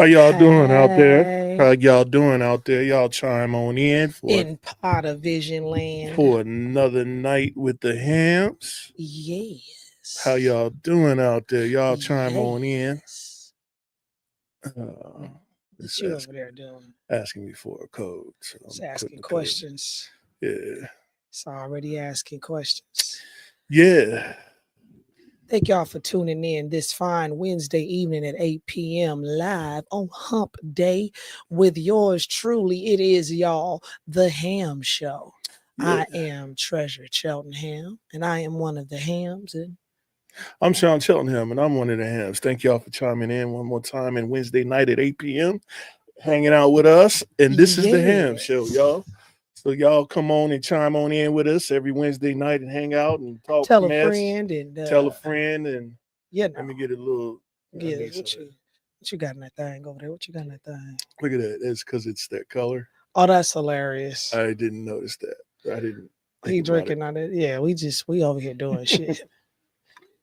How y'all doing out there? Hey, How y'all doing out there? Y'all chime on in in Potter Vision Land. for another night with the hams. How Yes. y'all doing out there? Y'all chime on in. Yes. Uh, What it's you over there doing? asking me for a code, so It's I'm putting asking the code. questions. Yeah, It's already asking questions. yeah. Thank y'all for tuning in this fine Wednesday evening at 8 p.m. live on Hump Day with yours truly. It is y'all, the Ham Show. Yeah. I am Treasure Cheltenham, and I am one of the hams. And I'm Sean Cheltenham, and I'm one of the hams. Thank y'all for chiming in one more time and Wednesday night at 8 p.m. hanging out with us. And this is the ham show, yes, y'all. So y'all come on and chime on in with us every Wednesday night and hang out and talk tell a mess. friend and Tell a friend and you let know, me get a little. I yeah. need some of that. What you got in that thing over there? What you got in that thing? Look at that. That's because it's that color. Oh, that's hilarious. I didn't notice that. I didn't think He about it. drinking on it. Yeah, we over here doing shit.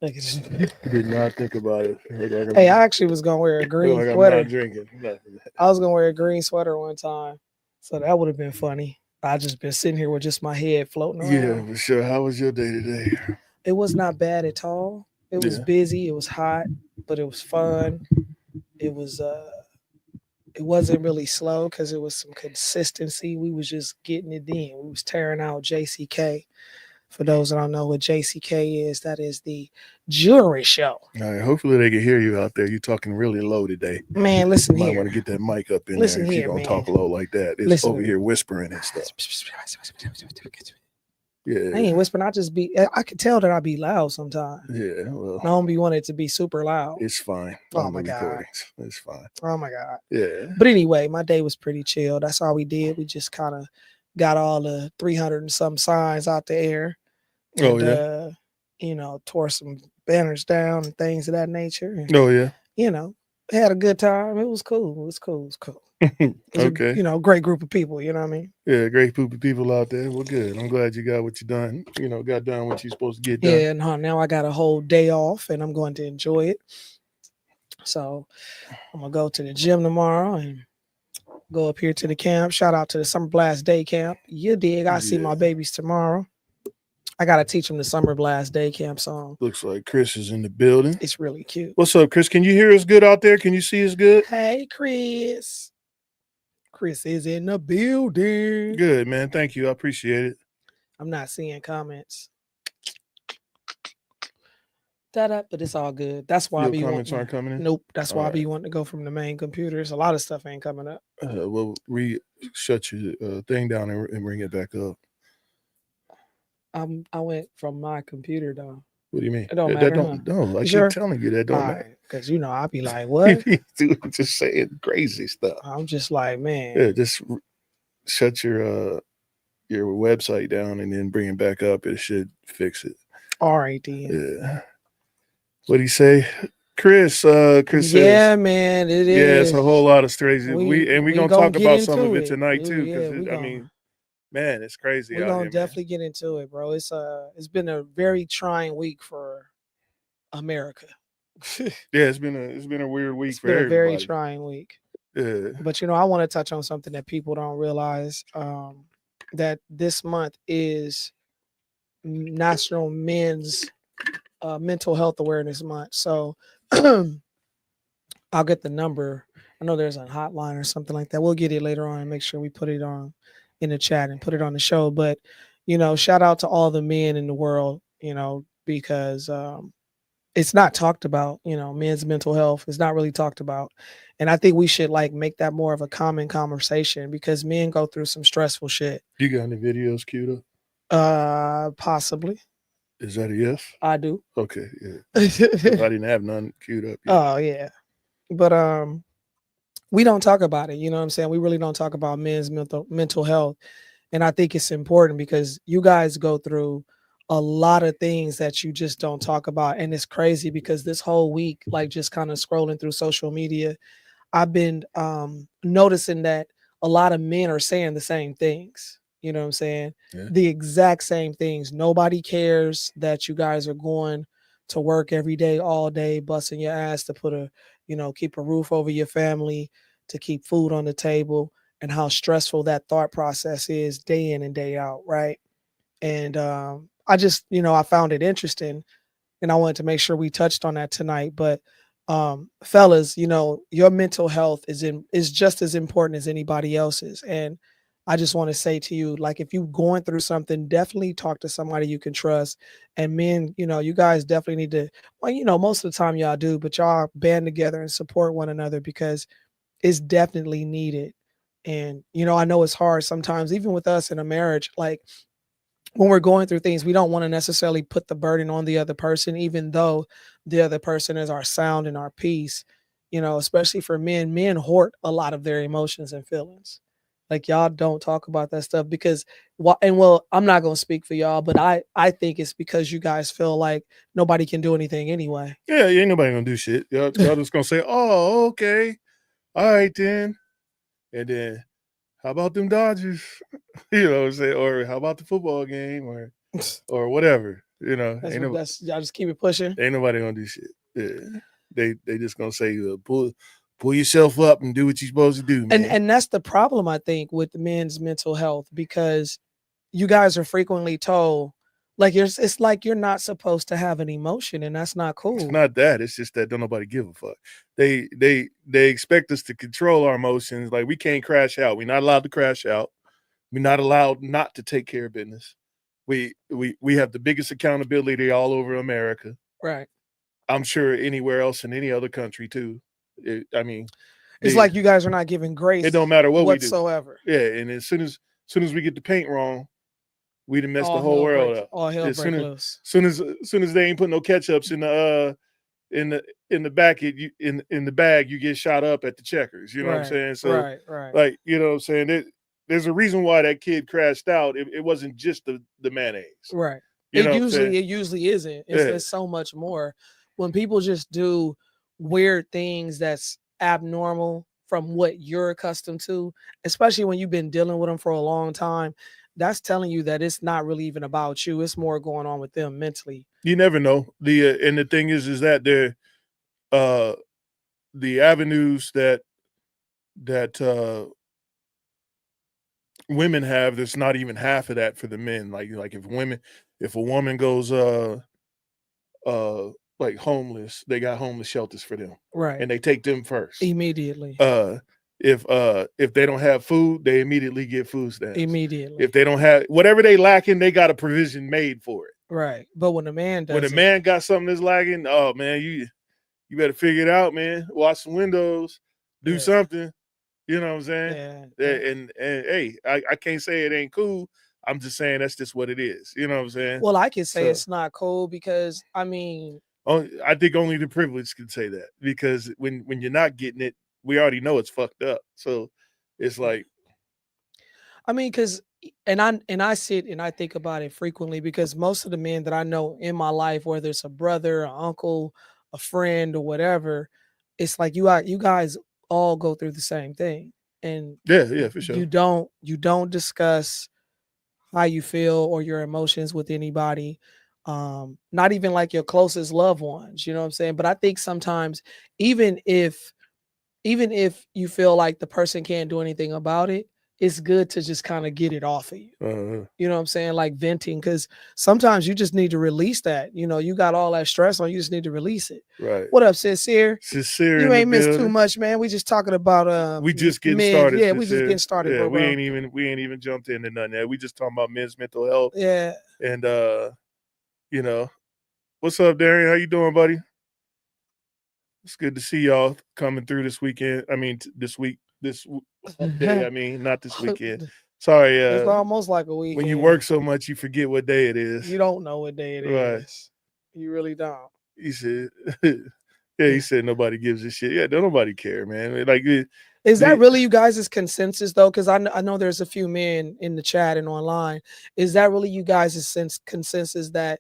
Look at this. I did not think about it. Hey, I actually was gonna wear a green Like I'm not sweater. drinking. Nothing. I was gonna wear a green sweater one time, so that would have been funny. I just been sitting here with just my head floating Yeah, around. for sure. How was your day today? It was not bad at all. It was Yeah. busy. It was hot, but it was fun. It was it wasn't really slow because it was some consistency. We was just getting it in. We was tearing out JCK. For those that don't know what JCK is, that is the jewelry show. All right. Hopefully they can hear you out there. You're talking really low today. Man, You listen might want here. to get that mic up in there Listen if you're here, gonna man. talk low like that. It's Listen over to me. here whispering and stuff. I Yeah. ain't whispering. I could tell that I be loud sometimes. Yeah. Well, I don't be wanting it to be super loud. it's fine Oh on the my God. recordings. It's fine. Oh my God. Yeah. But anyway, my day was pretty chill. That's all we did. We just kind of got all the 300 and some signs out the air Oh and, yeah. tore some banners down and things of that nature. And, Oh yeah. had a good time. It was cool. It was cool. It was cool. It was Okay. a great group of people. You know what I mean? Yeah, great group of people out there. Well, good. I'm glad you got what you done. Got done what you're supposed to get done. Yeah. And now I got a whole day off and I'm going to enjoy it. So I'm going to go to the gym tomorrow and go up here to the camp. Shout out to the Summer Blast Day Camp. You dig? I see my Yeah. babies tomorrow. I got to teach them the Summer Blast Day Camp song. Looks like Chris is in the building. It's really cute. What's up, Chris? Can you hear us good out there? Can you see us good? Hey, Chris. Chris is in the building. Good, man. Thank you. I appreciate it. I'm not seeing comments. But it's all good. That's why I Your be comments wanting. aren't coming in? Nope. That's why All I be right. wanting to go from the main computers. A lot of stuff ain't coming up. Well, shut your thing down and bring it back up. I went from my computer though. What do you mean? It don't That matter, huh? don't. No, I You keep sure? telling you that don't matter. Because I be like, what? Just saying crazy stuff. I'm just like, man. Yeah, just shut your website down and then bring it back up. It should fix it. All right, then. Yeah. What do you say? Chris Yeah, says, man, it yeah, it's a is. whole lot of crazy. We We gonna gonna talk get about some of into it it. tonight too, because We I gonna mean, man, it's crazy we out gonna here, man. definitely get into it, bro. It's been a very trying week for America. Yeah, it's been a weird week It's for been a very everybody. trying week. Yeah. But I want to touch on something that people don't realize. That this month is National Men's Mental Health Awareness Month. So I'll get the number. I know there's a hotline or something like that. We'll get it later on and make sure we put it on in the chat and put it on the show. But shout out to all the men in the world, because it's not talked about. Men's mental health is not really talked about, and I think we should make that more of a common conversation because men go through some stressful shit. You got any videos queued up? Possibly. Is that a yes? I do. Okay, yeah. If I didn't have none queued up yet. Oh yeah, but we don't talk about it. You know what I'm saying? We really don't talk about men's mental health. And I think it's important because you guys go through a lot of things that you just don't talk about. And it's crazy because this whole week, just kind of scrolling through social media, I've been noticing that a lot of men are saying the same things. You know what I'm saying? Yeah. The exact same things. Nobody cares that you guys are going to work every day, all day, busting your ass to put a keep a roof over your family, to keep food on the table, and how stressful that thought process is day in and day out, right? And I just, I found it interesting, and I wanted to make sure we touched on that tonight. But fellas, your mental health is just as important as anybody else's. And I just want to say to you, like, if you're going through something, definitely talk to somebody you can trust. And men, you guys definitely need to, well, most of the time y'all do, but y'all band together and support one another, because it's definitely needed. And I know it's hard sometimes, even with us in a marriage, like, when we're going through things, we don't want to necessarily put the burden on the other person, even though the other person is our sound and our peace. Especially for men, men hoard a lot of their emotions and feelings. Like, y'all don't talk about that stuff because, I'm not gonna speak for y'all, but I think it's because you guys feel like nobody can do anything anyway. Yeah, ain't nobody gonna do shit. Y'all just gonna say, "Oh, okay, all right then," and then how about them Dodgers? What I'm saying, or how about the football game, or whatever. Y'all just keep it pushing. Ain't nobody gonna do shit. Yeah. They just gonna say, pull yourself up and do what you're supposed to do, man. And that's the problem, I think, with men's mental health, because you guys are frequently told, like, it's like you're not supposed to have an emotion, and that's not cool. It's not that. It's just that don't nobody give a fuck. They expect us to control our emotions. Like, we can't crash out. We're not allowed to crash out. We're not allowed not to take care of business. We have the biggest accountability all over America. Right. I'm sure anywhere else in any other country too. It's like you guys are not giving grace. It don't matter what whatsoever. we do. Yeah, and as soon as we get the paint wrong, we done messed the whole hell world breaks, up. all hell As break loose. soon as they ain't putting no ketchups in the back in the bag, you get shot up at the Checkers. You know what I'm saying? So right. like, you know what I'm saying? There's a reason why that kid crashed out. It wasn't just the mayonnaise. Right. You know It what I'm saying? usually isn't. It's so much more. When people just do weird things that's abnormal from what you're accustomed to, especially when you've been dealing with them for a long time, that's telling you that it's not really even about you. It's more going on with them mentally. You never know. And the thing is that the avenues that women have, there's not even half of that for the men. Like if a woman goes like homeless, they got homeless shelters for them, Right. and they take them first Immediately. If they don't have food, they immediately get food stamps. Immediately. If they don't have whatever they lacking, they got a provision made for it. Right. But when a man does, when a man got something that's lacking, oh man, you better figure it out, man. Watch the windows, do something. You know what I'm saying? Yeah. And hey, I can't say it ain't cool. I'm just saying that's just what it is. You know what I'm saying? Well, I can say it's not cool because I think only the privileged can say that, because when you're not getting it, we already know it's fucked up. So it's like, because and I sit and I think about it frequently, because most of the men that I know in my life, whether it's a brother, an uncle, a friend, or whatever, it's like you guys all go through the same thing, and yeah, for sure. You don't discuss how you feel or your emotions with anybody, not even like your closest loved ones. You know what I'm saying? But I think sometimes, even if you feel like the person can't do anything about it, it's good to just kind of get it off of you. You know what I'm saying? Like venting, because sometimes you just need to release that. You got all that stress on, you just need to release it. Right. What up, Sincere? Sincere, you ain't missed too much, man. We just talking about we just getting started. Yeah, we just getting started, yeah, bro. We ain't even jumped into nothing yet. We just talking about men's mental health. Yeah. And what's up, Darian? How you doing, buddy? It's good to see y'all coming through this weekend. I mean, this day. I mean, not this weekend. Sorry. It's almost like a weekend. When you work so much, you forget what day it is. You don't know what day it is. You really don't. He said, he said nobody gives a shit. Yeah, don't nobody care, man. Like, is that really you guys' consensus though? Because I know there's a few men in the chat and online. Is that really you guys' consensus that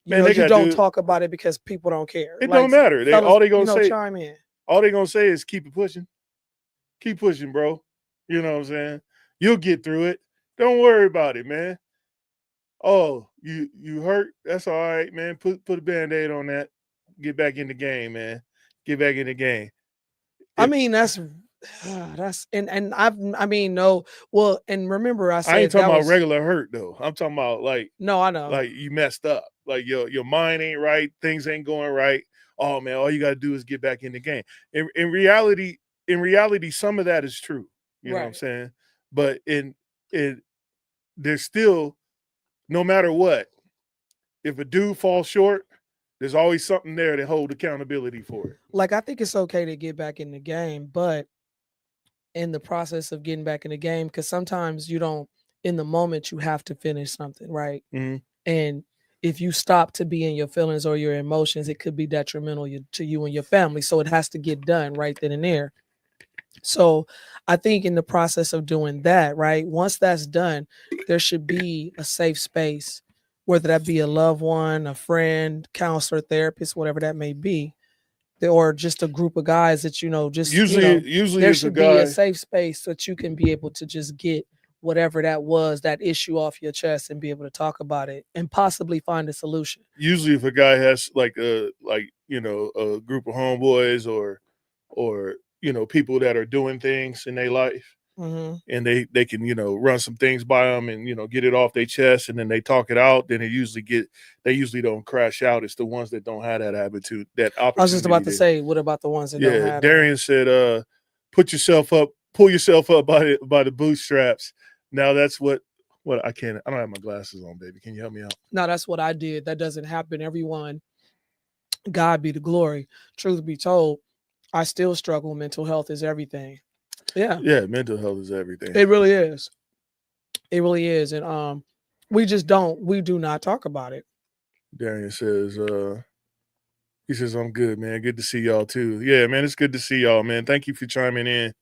you don't talk about it because people don't care? It don't matter. All they gonna say, chime in. All they gonna say is keep it pushing. Keep pushing, bro. You know what I'm saying? You'll get through it. Don't worry about it, man. Oh, you hurt? That's all right, man. Put a Band-Aid on that. Get back in the game, man. Get back in the game. I mean, that's I mean, no. Well, and remember I I ain't said talking that about was regular hurt though. I'm talking about no, I know. like you messed up. Like your mind ain't right, things ain't going right. Oh man, all you gotta do is get back in the game. In reality, some of that is true. You know what I'm Right. saying? But in there's still, no matter what, if a dude falls short, there's always something there to hold accountability for it. Like I think it's okay to get back in the game, but in the process of getting back in the game, because sometimes you don't in the moment you have to finish something, right? Mm-hmm. And if you stop to be in your feelings or your emotions, it could be detrimental to you and your family. So it has to get done right then and there. So I think in the process of doing that, right, once that's done, there should be a safe space, whether that be a loved one, a friend, counselor, therapist, whatever that may be, or just a group of guys that, Usually there it's a should be a guy. safe space so that you can be able to just get whatever that was, that issue off your chest and be able to talk about it and possibly find a solution. Usually if a guy has like a a group of homeboys or people that are doing things in their life, Mm-hmm. and they can run some things by them and get it off their chest, and then they talk it out, then they usually don't crash out. It's the ones that don't have that attitude, that I was just about opportunity to to. say, what about the ones that don't Yeah, have that? Darian said pull yourself up by the bootstraps. Now that's what I don't have my glasses on, baby, can you help me out? No, that's what I did. That doesn't happen. Everyone, God be the glory. Truth be told, I still struggle. Mental health is everything. Yeah, Yeah, mental health is everything. it really is. It really is. And we do not talk about it. Darian says, he says, I'm good, man. Good to see y'all too. Yeah, man, it's good to see y'all, man. Thank you for chiming in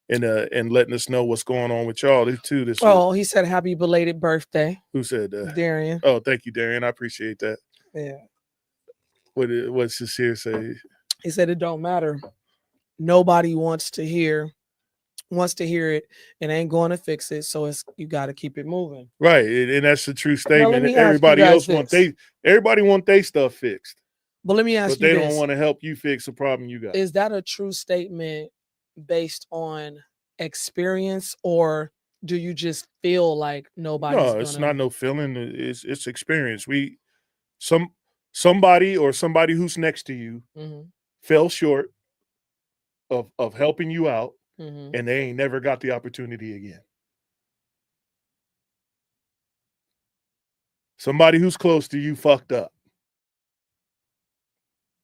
and letting us know what's going on with y'all too this week. Oh, he said happy belated birthday, Who said that? Darian. Oh, thank you, Darian. I appreciate that. Yeah. What Sincere say? He said it don't matter. Nobody wants to hear it and ain't going to fix it. So you got to keep it moving. Right, and that's the true Now let statement. me ask you guys this. Everybody want their stuff fixed, But let me ask but you they don't this. want to help you fix a problem you got. Is that a true statement based on experience, or do you just feel like nobody's No, it's gonna? not no feeling. It's experience. Somebody or somebody who's next to you Mm-hmm, fell short of helping you out, mm-hmm. and they ain't never got the opportunity again. Somebody who's close to you fucked up,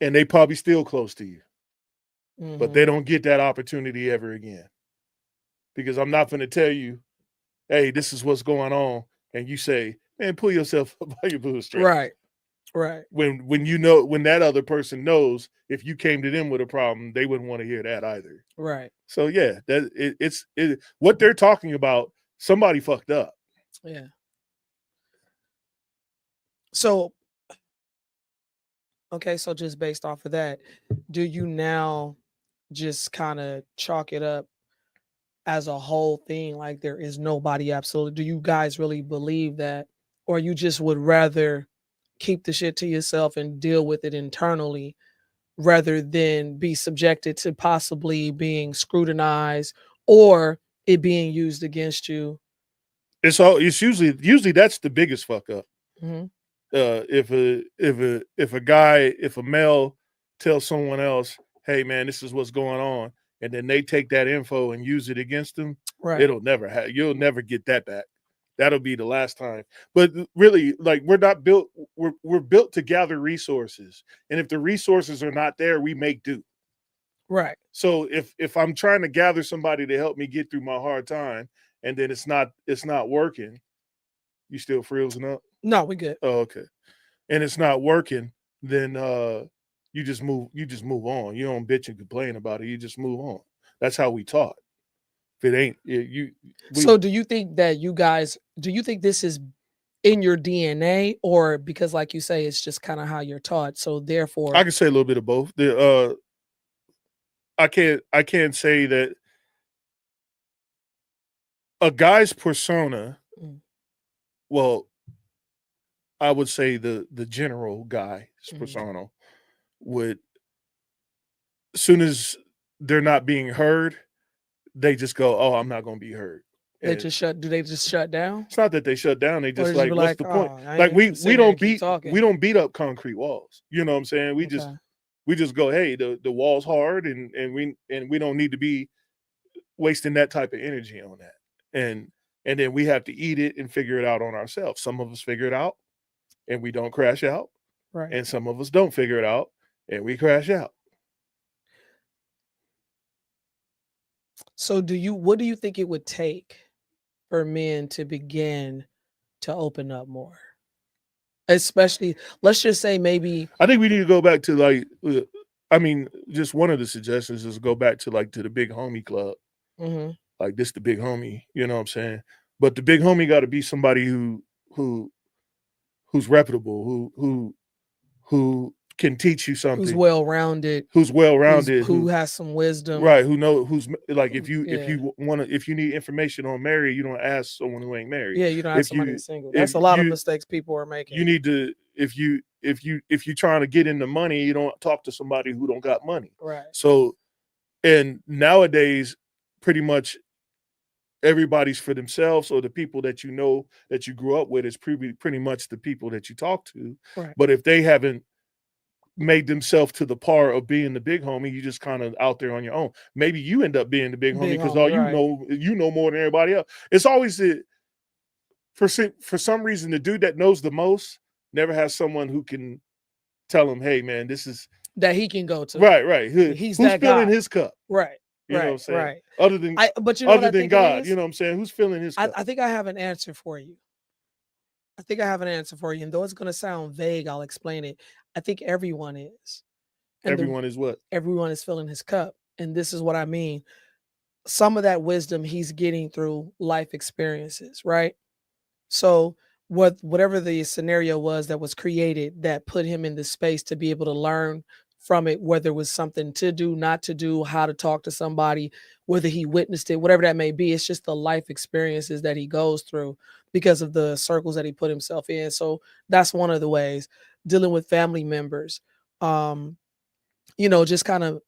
and they probably still close to you, but they Mm-hmm. don't get that opportunity ever again. Because I'm not going to tell you, hey, this is what's going on, and you say, man, pull yourself up by your bootstraps. Right, right, When when that other person knows, if you came to them with a problem, they wouldn't want to hear that either. right. So yeah, it's what they're talking about. Somebody fucked up. Yeah. So okay, so just based off of that, do you now just kind of chalk it up as a whole thing, like there is nobody absolutely? Do you guys really believe that, or you just would rather keep the shit to yourself and deal with it internally rather than be subjected to possibly being scrutinized or it being used against you? It's usually that's the biggest fuck up. Mm-hmm. If a male tells someone else, hey man, this is what's going on, and then they take that info and use it against them, Right. you'll never get that back. That'll be the last time. But really, like, we're built to gather resources, and if the resources are not there, we make do. Right. So if I'm trying to gather somebody to help me get through my hard time, and then it's not working, you still freezing up? No, we good. Oh, okay. And it's not working, then you just move on. You don't bitch and complain about it. You just move on. That's how we taught. If it ain't So do you think that do you think this is in your DNA, or because like you say, it's just kind of how you're taught? So therefore, I can say a little bit of both. I can't say that a guy's persona. mm, Well, I would say the general guy's mhm, persona would, soon as they're not being heard, they just go, "Oh, I'm not going to be heard." They And just shut. Do they just shut down, it's not that they shut down. They or just they just be like, what's like, the point? "Oh, I Like ain't finna sit here and keep we talking." don't beat up concrete walls. You know what I'm saying? Okay. We just go, hey, the wall's hard, and we don't need to be wasting that type of energy on that. And then we have to eat it and figure it out on ourselves. Some of us figure it out and we don't crash out, Right. and some of us don't figure it out and we crash out. So what do you think it would take for men to begin to open up more? Especially, let's just say maybe. I think we need to go back to like, I mean, just one of the suggestions is go back to like to the big homie club. Mhm. Like this, the big homie. You know what I'm saying? But the big homie got to be somebody who who's reputable, who can teach you Who's something, well-rounded, who's well rounded, who has some wisdom. right, who's like if Yeah. you want to if you need information on married, you don't ask someone who ain't married. Yeah, you don't have If somebody you that's single. if That's a lot of you mistakes people are making. you need to if you trying to get into money, you don't talk to somebody who don't got money. Right. So and nowadays, pretty much everybody's for themselves, or the people that you know that you grew up with is pretty much the people that you talk to. Right. But if they haven't made themselves to the par of being the big homie, you just kind of out there on your own. Maybe you end up being the big homie Big because homie, all right. you know more than everybody else. It's always for some reason the dude that knows the most never has someone who can tell him, hey man, this is That he can go to. right. He's Who's that filling guy. his cup? Right. You know what I'm saying? Right. But you know what Other I than think it God, you is? know what I'm saying? Who's filling his cup? I think I have an answer for you. I think I have an answer for you. And though it's gonna sound vague, I'll explain it. I think everyone is. And Everyone is what? everyone is filling his cup. And this is what I mean. Some of that wisdom he's getting through life experiences, right? So whatever the scenario was that was created that put him in the space to be able to learn from it, whether it was something to do, not to do, how to talk to somebody, whether he witnessed it, whatever that may be, it's just the life experiences that he goes through because of the circles that he put himself in. So that's one of the ways. Dealing with family members, um, just kind of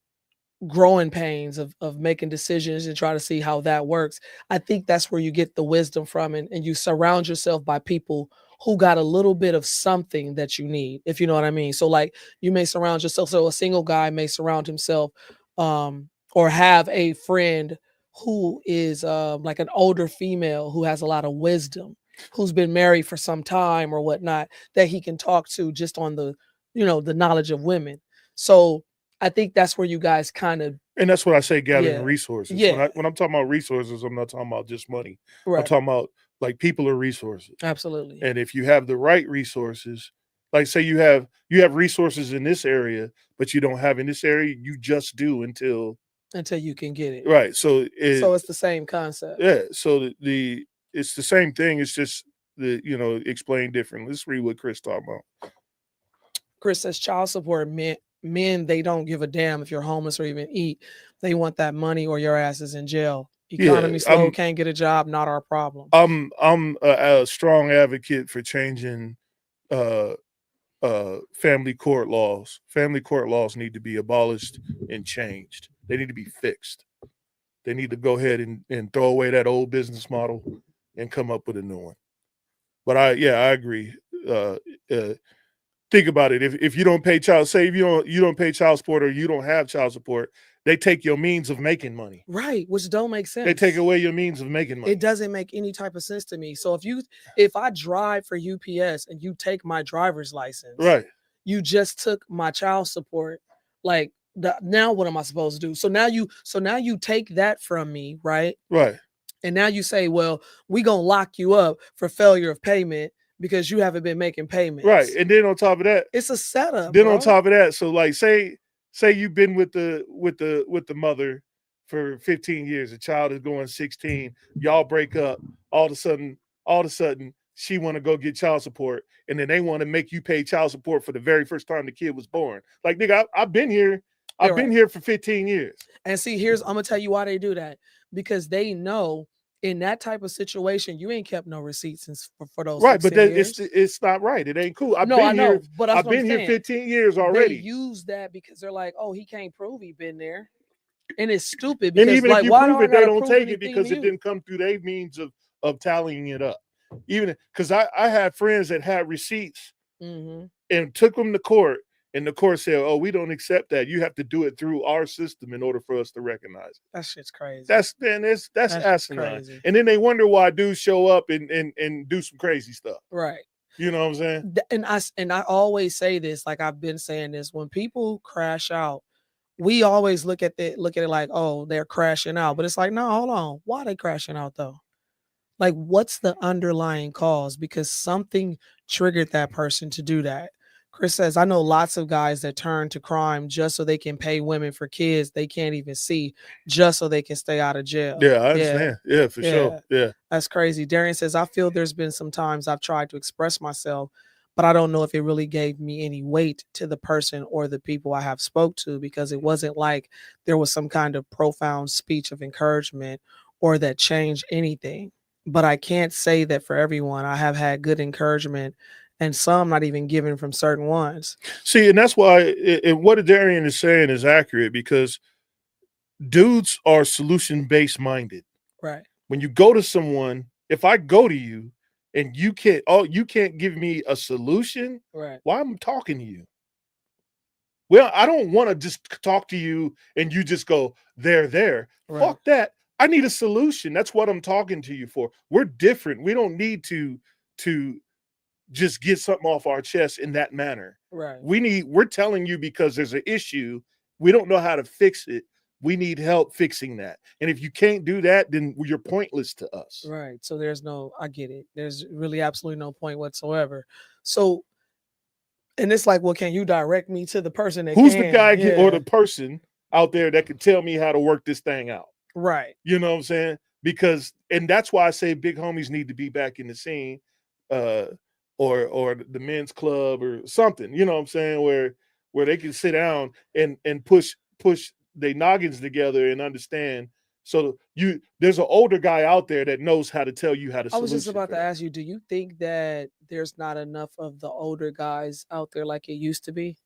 growing pains of making decisions and try to see how that works. I think that's where you get the wisdom from, and you surround yourself by people who got a little bit of something that you need, if you know what I mean. So like you may surround yourself, so a single guy may surround himself or have a friend who is like an older female who has a lot of wisdom, who's been married for some time or whatnot, that he can talk to just on the knowledge of women. So I think that's where you guys kind of. And that's what I say, gathering Yeah. resources. Yeah. When I'm talking about resources, I'm not talking about just money. I'm Right. talking about like people are resources. Absolutely. And if you have the right resources, like say you have resources in this area, but you don't have in this area, you just do until you can get it. right. So it's the same concept. yeah. So it's the same thing. It's just explained differently. Let's read what Chris talking about. Chris says child support men they don't give a damn if you're homeless or even eat. They want that money or your ass is in jail. Economy slow, can't get a job, not our problem. I'm a strong advocate for changing family court laws. Family court laws need to be abolished and changed. They need to be fixed. They need to go ahead and throw away that old business model and come up with a new one. But I agree. Think about it. If you don't pay you don't pay child support or you don't have child support, they take your means of making money. Right, which don't make sense. They take away your means of making money. It doesn't make any type of sense to me. So if I drive for UPS and you take my driver's license, right, you just took my child support. Like now, what am I supposed to do? So now you take that from me, right? Right. And now you say, well, we gonna lock you up for failure of payment because you haven't been making payments. Right. And then on top of that, it's a setup. Then on top of that, so like say you've been with the mother for 15 years, the child is going 16, y'all break up, all of a sudden she want to go get child support, and then they want to make you pay child support for the very first time the kid was born. Like nigga, I've been here. I've been here for 15 years. And see, I'm gonna tell you why they do that. Because they know in that type of situation, you ain't kept no receipts for those right. But years. it's not right. It ain't cool. I know, but I've been here 15 years already. They use that because they're like, oh, he can't prove he been there. And it's stupid And because, even if like, you why do prove I it, they gotta don't prove take it anything to because it you? didn't come through their means of tallying it up. Even because I had friends that had receipts Mhm. and took them to court, and the court said, "Oh, we don't accept that. You have to do it through our system in order for us to recognize it." That shit's crazy. That's that's That shit's asinine. crazy. And then they wonder why dudes show up and do some crazy stuff. Right. You know what I'm saying? And I always say this, like I've been saying this, when people crash out, we always look at it like, oh, they're crashing out. But it's like, no, hold on. Why are they crashing out though? Like, what's the underlying cause? Because something triggered that person to do that. Chris says, I know lots of guys that turn to crime just so they can pay women for kids they can't even see, just so they can stay out of jail. Yeah, I Yeah. understand. Yeah, for sure. Yeah. Yeah. That's crazy. Darian says, I feel there's been some times I've tried to express myself, but I don't know if it really gave me any weight to the person or the people I have spoke to, because it wasn't like there was some kind of profound speech of encouragement or that changed anything. But I can't say that for everyone. I have had good encouragement and some not even given from certain ones. See, and that's why what Darian is saying is accurate, because dudes are solution based minded. Right. When you go to someone, if I go to you and you can't give me a solution, Right. why am I talking to you? Well, I don't want to just talk to you and you just go there. Right. Fuck that. I need a solution. That's what I'm talking to you for. We're different. We don't need to just get something off our chest in that manner. Right. We're telling you because there's an issue. We don't know how to fix it. We need help fixing that. And if you can't do that, then you're pointless to us. Right. So I get it. There's really absolutely no point whatsoever. So, and it's like, well, can you direct me to the person that Who's the can? guy Yeah. or the person out there that can tell me how to work this thing out? Right. You know what I'm saying? Because, and that's why I say big homies need to be back in the scene, uh, or the men's club or something. You know what I'm saying? Where they can sit down and push their noggins together and understand. So there's an older guy out there that knows how to tell you how to. I was just about to ask you, do you think that there's not enough of the older guys out there like it used to be?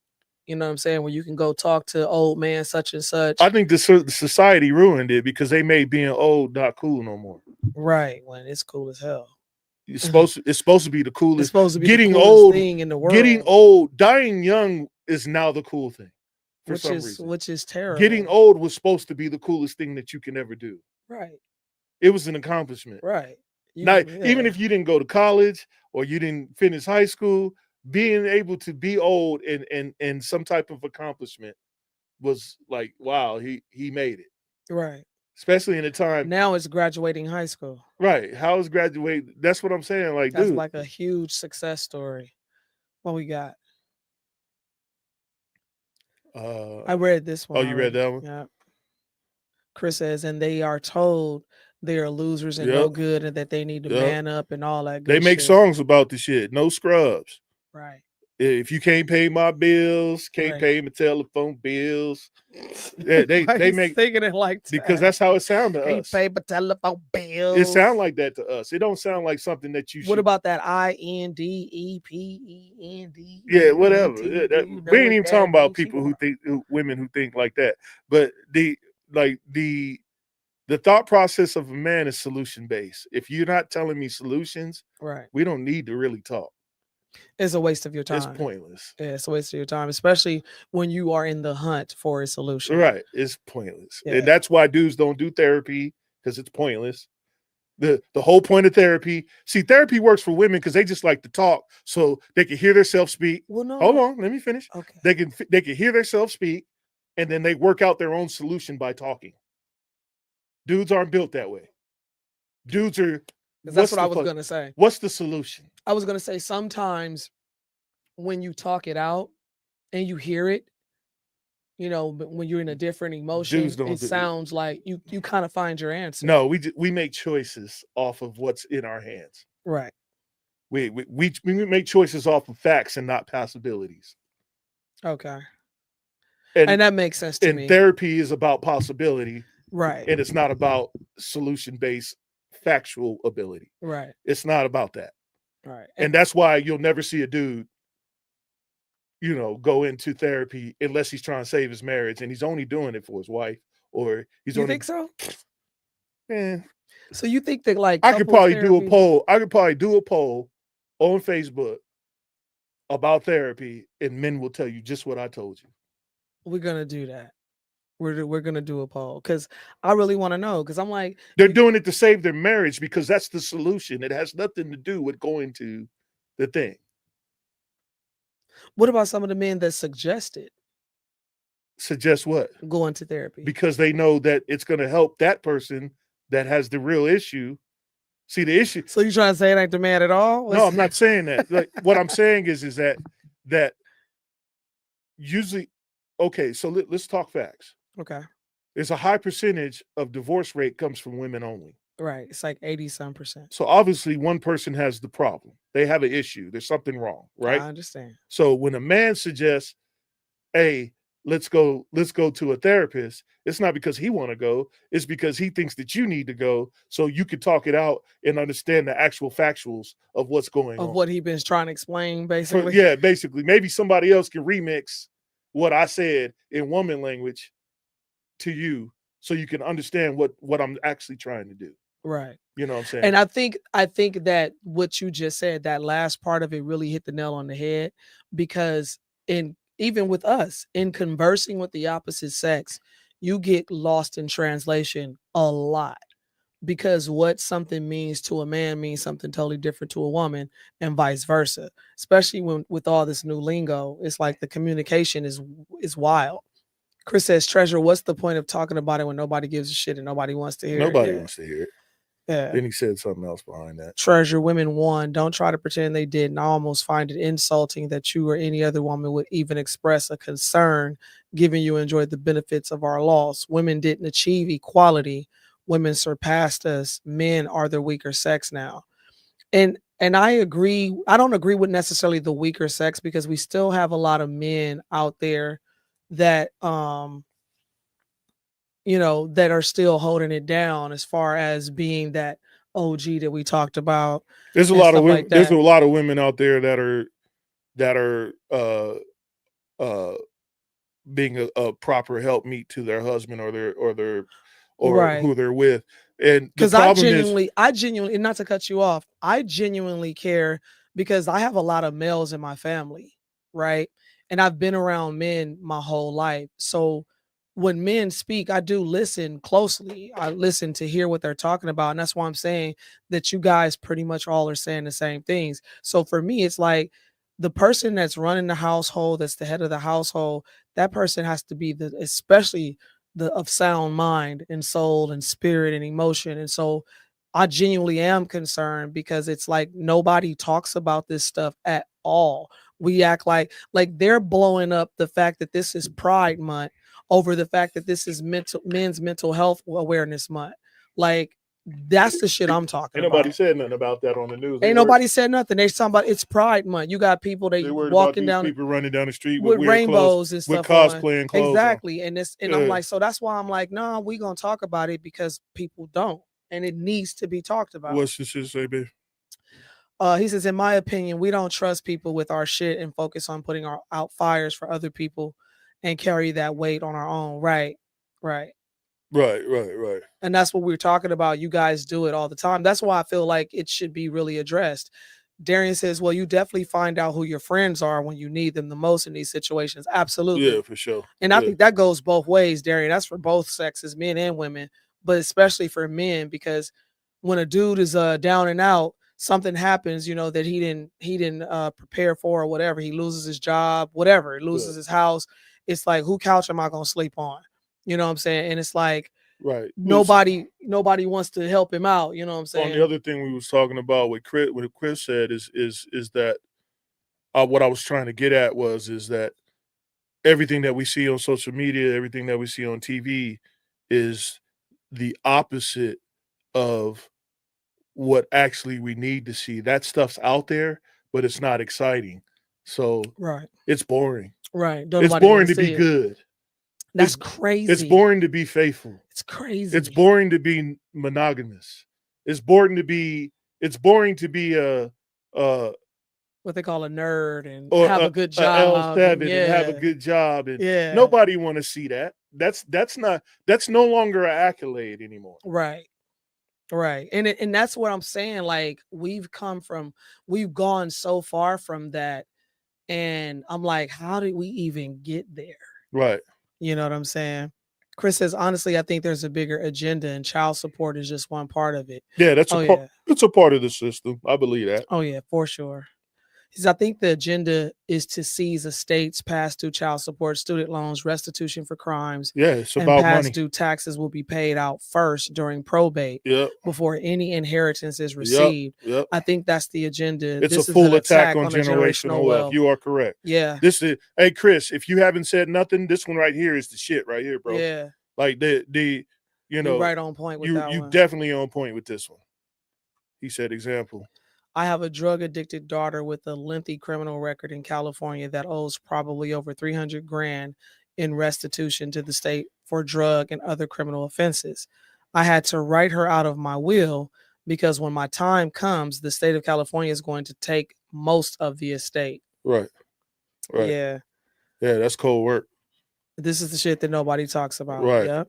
You know what I'm saying? Where you can go talk to old man such and such. I think the society ruined it because they made being old not cool no more. Right. When it's cool as hell. It's supposed to be the It's coolest. supposed to be Getting the coolest old, thing in the world. getting old, dying young is now the cool thing for some reason. Which is terrible. Getting old was supposed to be the coolest thing that you can ever do. Right. It was an accomplishment. Right. Even if you didn't go to college or you didn't finish high school, being able to be old and some type of accomplishment was like, wow, he made it. Right. Especially in the time now, it's graduating high school. Right. How is graduate? That's what I'm saying. Like, That's dude, like a huge success story. What we got? I read this one. Oh, you read that one? Yeah. Chris says, and they are told they are losers and no good, and that they need to man up and all that good They make shit. songs about the shit. No scrubs. Right. If you can't pay my bills, can't pay my telephone bills, they make thinking it like that? Because that's how it sounded to Can't us. pay my telephone bills. It sound like that to us. It don't sound like something that you should. What about that INDEPEND? Yeah, whatever. We ain't even talking about people women who think like that. But the thought process of a man is solution based. If you're not telling me solutions, right, we don't need to really talk. It's a waste of your time. It's pointless. Yeah, it's a waste of your time, especially when you are in the hunt for a solution. Right. It's pointless. Yeah. And that's why dudes don't do therapy, because it's pointless. The whole point of therapy, therapy works for women because they just like to talk so they can hear themselves speak. Well, no. Hold on, let me finish. Okay. They can hear themselves speak, and then they work out their own solution by talking. Dudes aren't built that way. Dudes are. That's what I was going to say. What's the solution? I was going to say sometimes when you talk it out and you hear it, but when you're in a different emotion, it sounds like you kind of find your answer. No, we make choices off of what's in our hands. Right. We make choices off of facts and not possibilities. Okay. And that makes sense to me. And therapy is about possibility. Right. And it's not about solution-based factual ability. Right. It's not about that. Right. And that's why you'll never see a dude, go into therapy unless he's trying to save his marriage, and he's only doing it for his wife or he's You only think so? man. So you think that like I could couples probably do a therapy, poll. I could probably do a poll on Facebook about therapy, and men will tell you just what I told you. we're gonna do that. We're gonna do a poll because I really want to know because I'm like, They're doing it to save their marriage because that's the solution. It has nothing to do with going to the thing. what about some of the men that suggested Suggest what? going to therapy? Because they know that it's going to help that person that has the real issue. See, the issue. So you trying to say it ain't the man at all? No, I'm not saying that. Like, what I'm saying is that usually, okay. So let's talk facts. Okay. There's a high percentage of divorce rate comes from women only. Right. It's like 80-some%. So obviously, one person has the problem. They have an issue. There's something wrong, right? I understand. So when a man suggests, "Hey, let's go to a therapist," it's not because he want to go. It's because he thinks that you need to go so you can talk it out and understand the actual factuals of what's going Of on. what he been trying to explain, basically. Yeah, basically, maybe somebody else can remix what I said in woman language to you so you can understand what I'm actually trying to do. Right. You know what I'm saying? And I think that what you just said, that last part of it really hit the nail on the head because even with us in conversing with the opposite sex, you get lost in translation a lot because what something means to a man means something totally different to a woman and vice versa. Especially when with all this new lingo, it's like the communication is wild. Chris says, "Treasure, what's the point of talking about it when nobody gives a shit and nobody wants to hear Nobody it?" wants to hear it. Yeah. Then he said something else behind that. Treasure, women won. Don't try to pretend they didn't. I almost find it insulting that you or any other woman would even express a concern, given you enjoyed the benefits of our loss. Women didn't achieve equality. Women surpassed us. Men are the weaker sex now. And I agree. I don't agree with necessarily the weaker sex because we still have a lot of men out there that that are still holding it down as far as being that OG that we talked about There's a and lot of stuff women. like There's a that. lot of women out there that are uh, being a proper helpmeet to their husband or Right. who they're with. And the Because I problem is, genuinely, and not to cut you off, I genuinely care because I have a lot of males in my family, right? And I've been around men my whole life. So when men speak, I do listen closely. I listen to hear what they're talking about. And that's why I'm saying that you guys pretty much all are saying the same things. So for me, it's like the person that's running the household, that's the head of the household, that person has to be especially the of sound mind and soul and spirit and emotion. And so I genuinely am concerned because it's like nobody talks about this stuff at all. We act like they're blowing up the fact that this is Pride Month over the fact that this is men's mental health awareness month. Like that's the shit I'm talking ain't nobody about. said nothing about that on the news. Ain't nobody said nothing. They talking about it's Pride Month. You got people They they worried about walking these down people running down the street with with weird clothes, rainbows and with stuff on. cosplaying clothes on. Exactly. And I'm like, so that's why I'm like, nah, we gonna talk about it because people don't. And it needs to be talked about. What's this shit say, babe? He says, in my opinion, we don't trust people with our shit and focus on putting out fires for other people and carry that weight on our own. Right. Right. Right. And that's what we're talking about. You guys do it all the time. That's why I feel like it should be really addressed. Darian says, well, you definitely find out who your friends are when you need them the most in these situations. Absolutely. Yeah, for sure. And I think that goes both ways, Darian. That's for both sexes, men and women, but especially for men, because when a dude is down and out, something happens, that he didn't prepare for or whatever. He loses his job, whatever, he loses his house. It's like, who couch am I gonna sleep on? You know what I'm saying? And it's like right. Nobody wants to help him out. You know what I'm saying? On the other thing we was talking about what Chris said is that what I was trying to get at is that everything that we see on social media, everything that we see on TV is the opposite of what actually we need to see. That stuff's out there, but it's not exciting. So right. It's boring. Right. It's boring to be good. That's crazy. It's boring to be faithful. It's crazy. It's boring to be monogamous. It's boring to be a what they call a nerd and have a good job. L7 and have a good job. And yeah. Nobody want to see that. that's no longer an accolade anymore. Right. Right. And that's what I'm saying. Like we've gone so far from that. And I'm like, how did we even get there? Right. You know what I'm saying? Chris says, honestly, I think there's a bigger agenda and child support is just one part of it. Yeah, that's Oh yeah. it's a part of the system. I believe that. Oh yeah, for sure. He says, I think the agenda is to seize estates, past due child support, student loans, restitution for crimes, Yeah, it's and about past money. due taxes will be paid out first during probate Yep. before any inheritance is received. Yep. I think that's the agenda. It's This a is an full attack on a generational wealth. You are correct. Yeah. This is, hey Chris, if you haven't said nothing, this one right here is the shit right here, bro. Yeah. Like you You're know, right on point with that you one. definitely on point with this one. He said, example. I have a drug addicted daughter with a lengthy criminal record in California that owes probably over 300 grand in restitution to the state for drug and other criminal offenses. I had to write her out of my will because when my time comes, the state of California is going to take most of the estate. Right. Yeah. Yeah, that's cold work. This is the shit that nobody talks about. Right. Yep.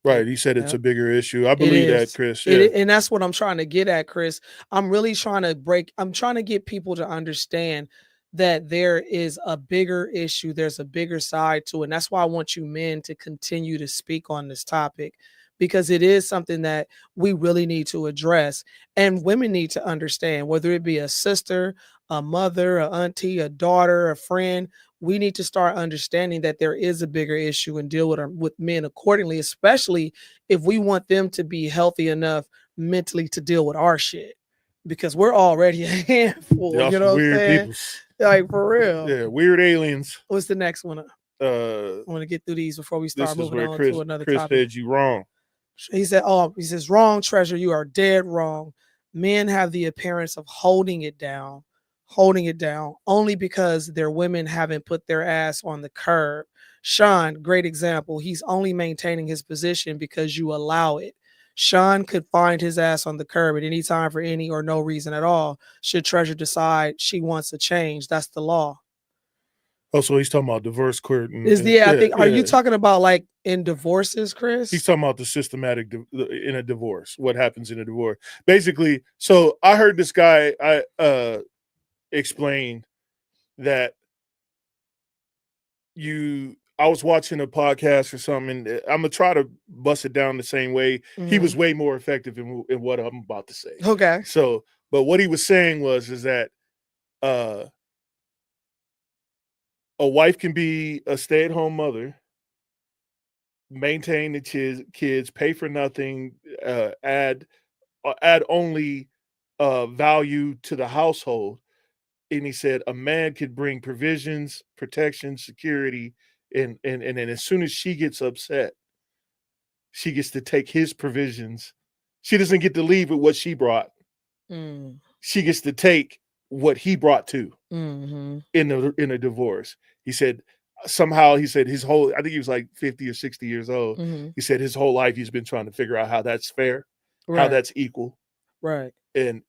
Right. He said it's a bigger issue. I believe that, Chris. Yeah. And that's what I'm trying to get at, Chris. I'm really trying to get people to understand that there is a bigger issue. There's a bigger side to it. And that's why I want you men to continue to speak on this topic, because it is something that we really need to address. And women need to understand, whether it be a sister, a mother, a auntie, a daughter, a friend, we need to start understanding that there is a bigger issue and deal with men accordingly, especially if we want them to be healthy enough mentally to deal with our shit, because we're already a handful. Y'all you know what I'm saying? peoples. Like, for real. Yeah, weird aliens. What's the next one? I want to get through these before we start moving on to another Chris topic. said you wrong. He says, wrong, Treasure. You are dead wrong. Men have the appearance of holding it down only because their women haven't put their ass on the curb. Sean, great example. He's only maintaining his position because you allow it. Sean could find his ass on the curb at any time for any or no reason at all. Should Treasure decide she wants a change, that's the law. Oh, so he's talking about divorce court. Are you talking about like in divorces, Chris? He's talking about the systematic in a divorce. What happens in a divorce? Basically, so I heard this guy explain that I was watching a podcast or something, and I'm gonna try to bust it down the same way. Mm-hmm. He was way more effective in what I'm about to say. Okay. So, but what he was saying is that a wife can be a stay-at-home mother, maintain the kids, pay for nothing, add only value to the household. And he said a man could bring provisions, protection, security, and then as soon as she gets upset, she gets to take his provisions. She doesn't get to leave with what she brought. Mm. She gets to take what he brought too. Mm-hmm. in a divorce. He said somehow, his whole, I think he was like 50 or 60 years old. Mm-hmm. He said his whole life he's been trying to figure out how that's fair, right, how that's equal, right, and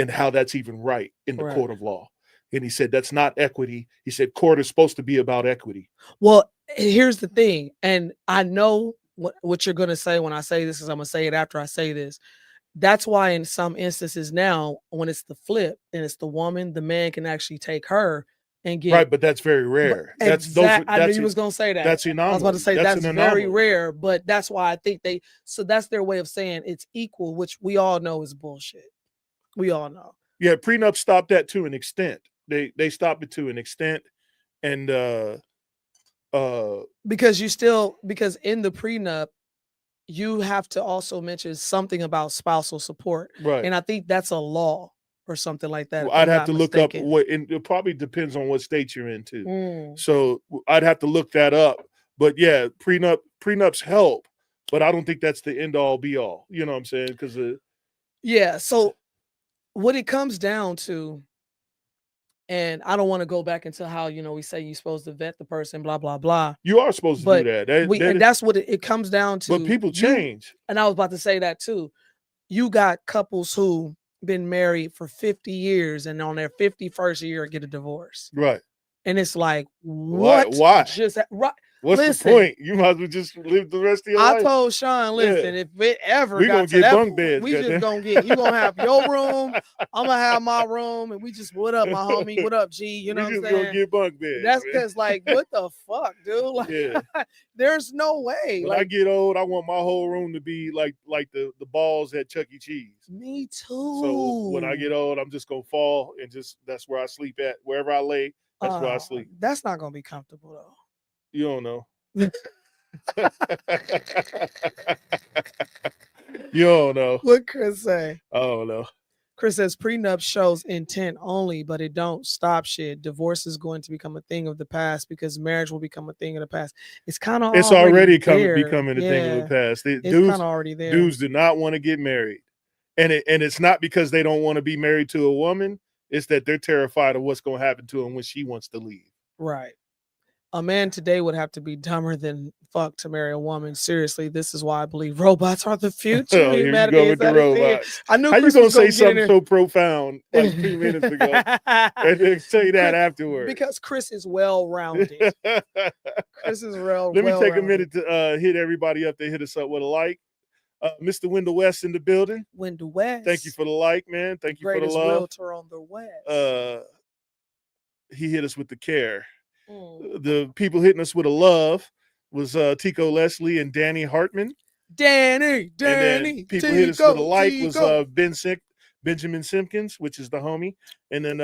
how that's even right in the court of law. And he said that's not equity. He said court is supposed to be about equity. Well, here's the thing, and I know what you're going to say when I say this, because I'm going to say it after I say this. That's why in some instances now, when it's the flip and it's the woman, the man can actually take her and get right. But that's very rare. I knew you was gonna say that. That's anomaly. I was about to say that's very rare, but that's why I think that's their way of saying it's equal, which we all know is bullshit. We all know. Yeah, prenup stopped that to an extent. They stopped it to an extent, and because in the prenup, you have to also mention something about spousal support. Right. And I think that's a law or something like that. Well, I'd have to look up and it probably depends on what state you're in too. Mm. So I'd have to look that up. But yeah, prenups help, but I don't think that's the end all be all. You know what I'm saying? Because yeah. So what it comes down to, and I don't want to go back into how, we say you're supposed to vet the person, blah, blah, blah. You are supposed to do that. And that's what it comes down to. But people change. And I was about to say that too. You got couples who been married for 50 years and on their 51st year get a divorce. Right. And it's like, what? Why? Right. What's Listen, the point? You might as well just live the rest of your I life. told Sean, listen, if it ever We got gonna to get that bunk point, beds, we just goddamn. gonna get, you gonna have your room, I'm gonna have my room, and we just, what up, my homie? What up, G? You know We what I'm just gonna saying? get bunk beds. That's man. because, like, what the fuck, dude? Like, Yeah. there's no way. When I Like, get old, I want my whole room to be like the balls at Chuck E. Cheese. me too. So when I get old, I'm just gonna fall and just that's where I sleep at. Wherever I lay, that's where I sleep. That's not gonna be comfortable though. You don't know. You don't know. What Chris say? I don't know. Chris says prenup shows intent only, but it don't stop shit. Divorce is going to become a thing of the past because marriage will become a thing of the past. It's kind of already there. becoming a thing of the past. It's kind of already there. Dudes do not want to get married, and it's not because they don't want to be married to a woman. It's that they're terrified of what's going to happen to them when she wants to leave. Right. A man today would have to be dumber than fuck to marry a woman. Seriously, this is why I believe robots are the future. Oh, here you go with the robots. I knew How Chris you gonna was say something so profound like 2 minutes ago and then say that afterwards? Because Chris is well-rounded. Chris is Let me take a minute to hit everybody up. They hit us up with a like. Mr. Wendell West in the building. Wendell West. Thank you for the like, man. Thank you for the love. Realtor on the West. He hit us with the care. The people hitting us with a love was Tico Leslie and Danny Hartman. Danny. And people hit us with a like was Benjamin Simpkins, which is the homie. And then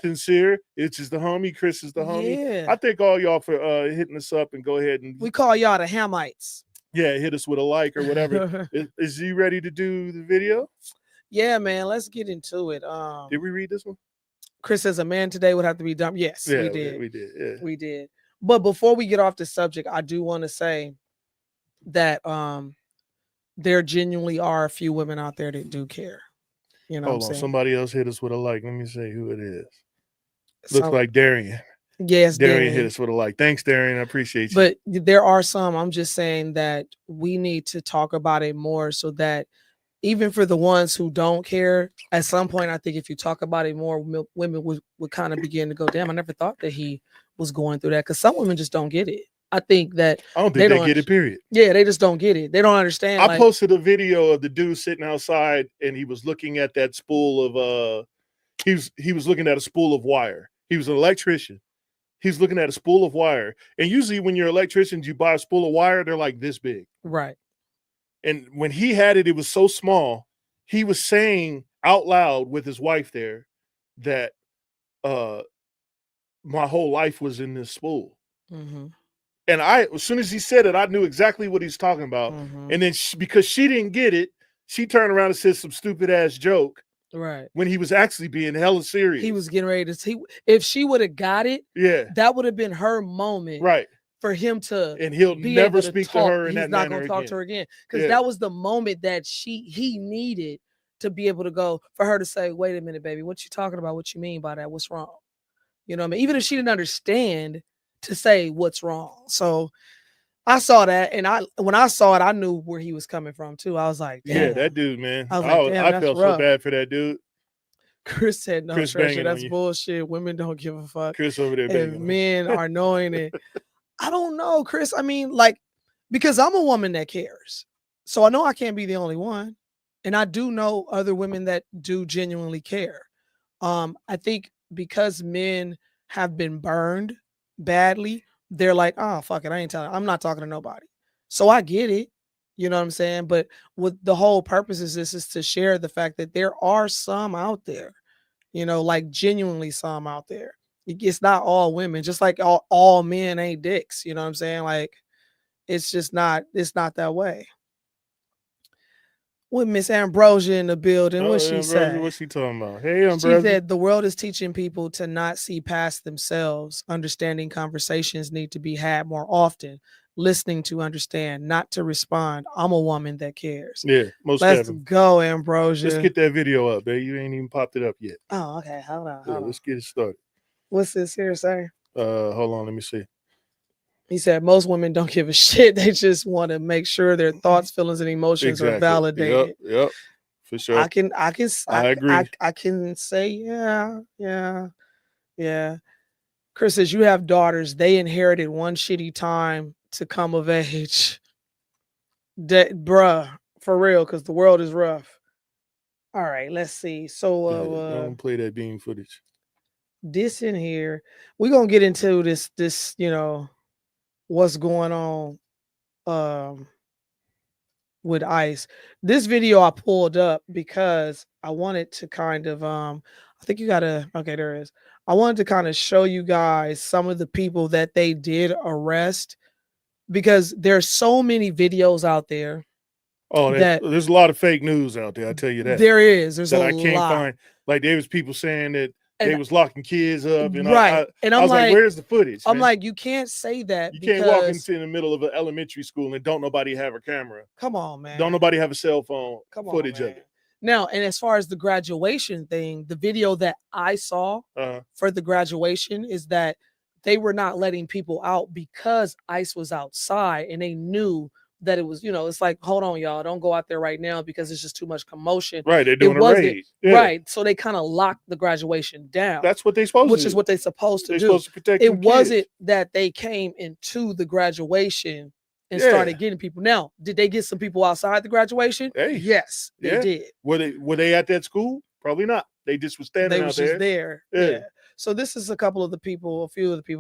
Sincere, which is the homie. Chris is the homie. Yeah. I thank all y'all for hitting us up and go ahead and we call y'all the Hamites. Yeah, hit us with a like or whatever. Is he ready to do the video? Yeah, man. Let's get into it. Did we read this one? Chris says a man today would have to be dumb. Yes, yeah, we did. We did. Yeah. We did. But before we get off the subject, I do want to say that there genuinely are a few women out there that do care. You know, hold on. Saying? Somebody else hit us with a like. Let me see who it is. Looks like Darian. Yes, Darian hit us with a like. Thanks, Darian. I appreciate you. But there are some. I'm just saying that we need to talk about it more so that even for the ones who don't care, at some point, I think if you talk about it more, women would kind of begin to go, damn, I never thought that he was going through that. Because some women just don't get it. I think that I don't think they get it, period. Yeah, they just don't get it. They don't understand. I posted a video of the dude sitting outside and he was looking at that spool of he was looking at a spool of wire. He was an electrician. He's looking at a spool of wire. And usually when you're electricians, you buy a spool of wire, they're like this big. Right. And when he had it, it was so small. He was saying out loud with his wife there that my whole life was in this spool. Mm-hmm. And as soon as he said it, I knew exactly what he's talking about. Mm-hmm. And then because she didn't get it, she turned around and said some stupid ass joke. Right. When he was actually being hella serious. He was getting ready to see if she would have got it. Yeah. That would have been her moment. Right. For him to, and he'll never speak to her in that manner again. He's not going to talk to her again because that was the moment that he needed to be able to go for her to say, "Wait a minute, baby, what you talking about? What you mean by that? What's wrong?" You know what I mean? Even if she didn't understand, to say what's wrong. So I saw that, and when I saw it, I knew where he was coming from too. I was like, damn. Yeah, that dude, man. I was like, damn, I felt so bad for that dude. Chris said, "No, Trisha, that's bullshit. Women don't give a fuck. Chris over there, and men are knowing it." I don't know, Chris. I mean, like, because I'm a woman that cares. So I know I can't be the only one. And I do know other women that do genuinely care. I think because men have been burned badly, they're like, oh, fuck it. I'm not talking to nobody. So I get it. You know what I'm saying? But with the whole purpose is this is to share the fact that there are some out there, you know, like genuinely some out there. It's not all women, just like all men ain't dicks. You know what I'm saying? Like, it's not that way. With Miss Ambrosia in the building, what she said? What's she talking about? Hey, Ambrosia. She said the world is teaching people to not see past themselves. Understanding conversations need to be had more often. Listening to understand, not to respond. I'm a woman that cares. Yeah, most Let's go, Ambrosia. Let's get that video up, babe. You ain't even popped it up yet. Oh, okay. Hold on. Let's get it started. What's this here say? Hold on, let me see. He said most women don't give a shit. They just want to make sure their thoughts, feelings, and emotions are validated. Yep, for sure. I agree. I can say, yeah. Chris says you have daughters. They inherited one shitty time to come of age. Bruh, for real, because the world is rough. All right, let's see. So don't play that beam footage. This in here, we're gonna get into this, what's going on with ICE. This video I pulled up because I wanted to kind of I think you gotta okay, there it is. I wanted to kind of show you guys some of the people that they did arrest because there's so many videos out there. Oh, that there's a lot of fake news out there. I tell you that. There's that a I can't lot. find. Like there was people saying that And- they was locking kids up, and right. And I I'm was like, like, where's the footage? I'm man? like, you can't say that. You because can't walk into the middle of an elementary school and don't nobody have a camera. Come on, man. Don't nobody have a cell phone Come footage on, of it. Now, and as far as the graduation thing, the video that I saw for the graduation is that they were not letting people out because ICE was outside and they knew that it was, it's like, hold on, y'all, don't go out there right now because it's just too much commotion. Right, they're doing a raid. Yeah. Right, so they kind of locked the graduation down. That's what they're supposed to do. Which is what they're supposed to do. Supposed to protect it wasn't kids. that they came into the graduation and started getting people. Now, did they get some people outside the graduation? Hey, yes, they did. Were they at that school? Probably not. They just were standing out there. There. Yeah. So this is a few of the people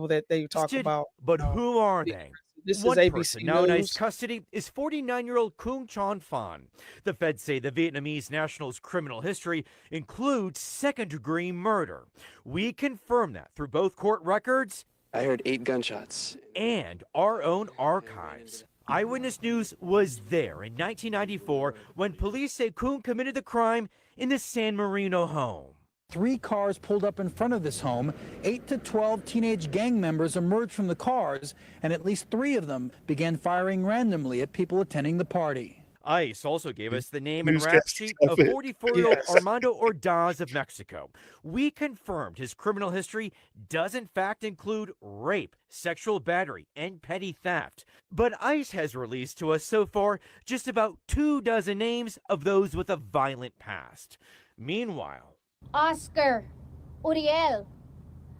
that they talk about. But who are they? This One is ABC person now in News. ICE custody is 49-year-old Kung Chon Phan. The feds say the Vietnamese national's criminal history includes second-degree murder. We confirm that through both court records. I heard 8 gunshots. And our own archives. Eyewitness News was there in 1994 when police say Kung committed the crime in the San Marino home. 3 cars pulled up in front of this home. 8 to 12 teenage gang members emerged from the cars, and at least 3 of them began firing randomly at people attending the party. ICE also gave us the name and rap sheet of 44-year-old Armando Ordaz of Mexico. We confirmed his criminal history does in fact include rape, sexual battery, and petty theft. But ICE has released to us so far just about 24 names of those with a violent past. Meanwhile, Oscar, Uriel,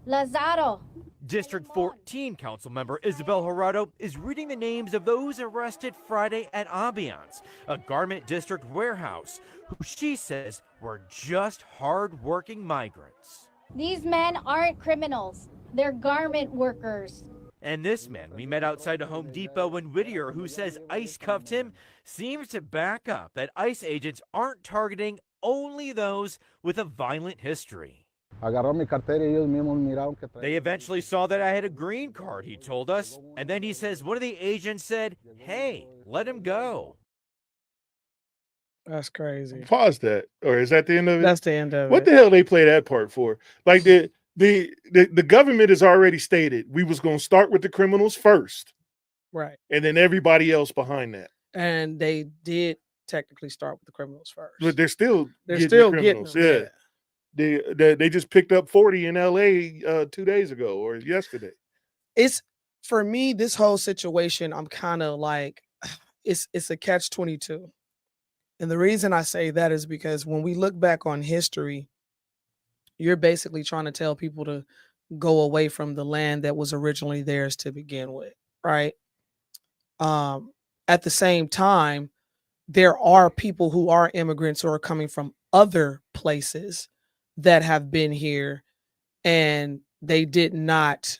Lazaro. District 14 Council member Isabel Gerardo is reading the names of those arrested Friday at Ambiance, a garment district warehouse, who she says were just hard-working migrants. These men aren't criminals. They're garment workers. And this man we met outside a Home Depot in Whittier, who says ICE cuffed him, seems to back up that ICE agents aren't targeting only those with a violent history. They eventually saw that I had a green card, he told us, and then he says one of the agents said, "Hey, let him go." That's crazy. Pause that. Or is that the end of it? That's the end of what it. The hell they play that part for? Like the government has already stated we was going to start with the criminals first. Right. And then everybody else behind that. And they did technically start with the criminals first. But they're still getting them. Yeah. They just picked up 40 in LA 2 days ago or yesterday. It's for me, this whole situation, I'm kind of like it's a catch-22. And the reason I say that is because when we look back on history, you're basically trying to tell people to go away from the land that was originally theirs to begin with, right? At the same time, there are people who are immigrants who are coming from other places that have been here and they did not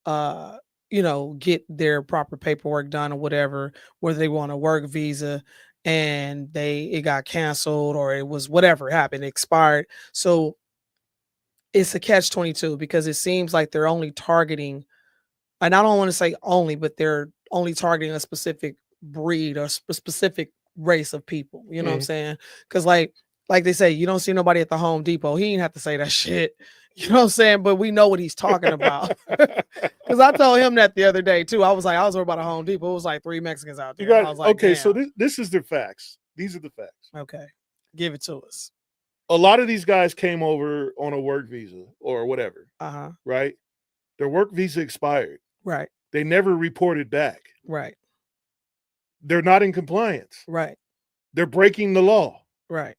get their proper paperwork done or whatever, whether they want a work visa and it got canceled or it was whatever happened, it expired. So it's a catch-22 because it seems like they're only targeting, and I don't want to say only, but they're only targeting a specific breed or specific race of people. You know what I'm saying? Because like they say, you don't see nobody at the Home Depot. He didn't have to say that shit. You know what I'm saying? But we know what he's talking about. Because I told him that the other day too. I was worried about a Home Depot. It was like 3 Mexicans out there. I was like, okay, damn. so this is the facts. These are the facts. Okay, give it to us. A lot of these guys came over on a work visa or whatever. Right? Their work visa expired. Right. They never reported back. Right. They're not in compliance. Right. They're breaking the law. Right.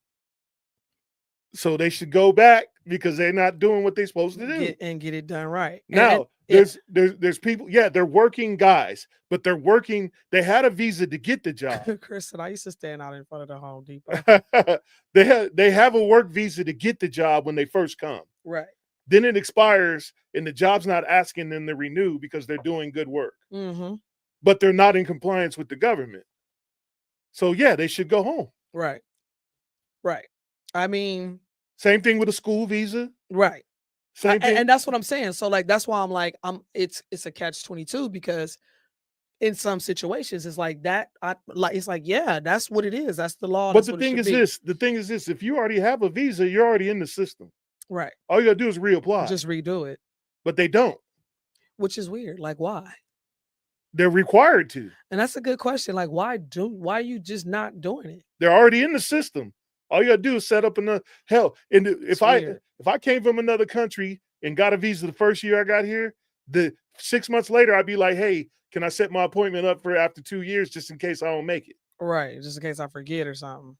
So they should go back because they're not doing what they're supposed to do. Get it done right. Now, there's people, yeah, they're working guys, but they're working, they had a visa to get the job. Chris said, I used to stand out in front of the Home Depot. They have a work visa to get the job when they first come. Right. Then it expires and the job's not asking them to renew because they're doing good work. Mm-hmm. But they're not in compliance with the government. So yeah, they should go home. Right. Right. I mean, same thing with a school visa. Right. Same thing. And that's what I'm saying. So like that's why I'm like, it's a catch-22 because in some situations it's like that. It's like, yeah, that's what it is. That's the law. But the thing is this, if you already have a visa, you're already in the system. Right. All you gotta do is reapply. Just redo it. But they don't. Which is weird. Like, why? They're required to. And that's a good question. Like, why are you just not doing it? They're already in the system. All you gotta do is set up hell. And if I came from another country and got a visa the first year I got here, the 6 months later I'd be like, hey, can I set my appointment up for after 2 years just in case I don't make it? Right, just in case I forget or something.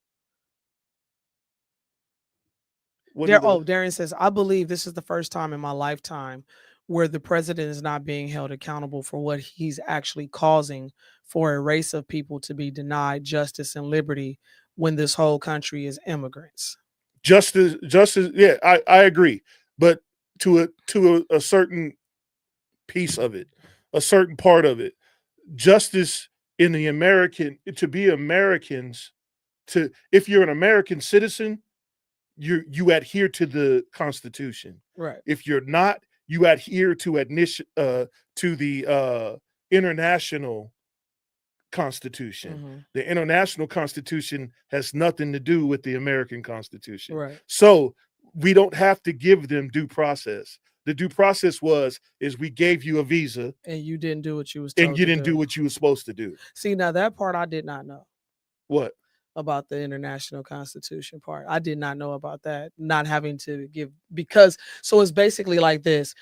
Darren says, I believe this is the first time in my lifetime where the president is not being held accountable for what he's actually causing for a race of people to be denied justice and liberty when this whole country is immigrants. Justice, yeah, I agree. But to a certain piece of it, a certain part of it, justice in the to be Americans, if you're an American citizen, you adhere to the Constitution. Right. If you're not, you adhere to the international Constitution. Mm-hmm. The international Constitution has nothing to do with the American Constitution. Right. So we don't have to give them due process. The due process is we gave you a visa and you didn't do what you was told and you didn't do what you were supposed to do. See, now that part I did not know. What? About the international Constitution part. I did not know about that. Not having to give, because so it's basically like this.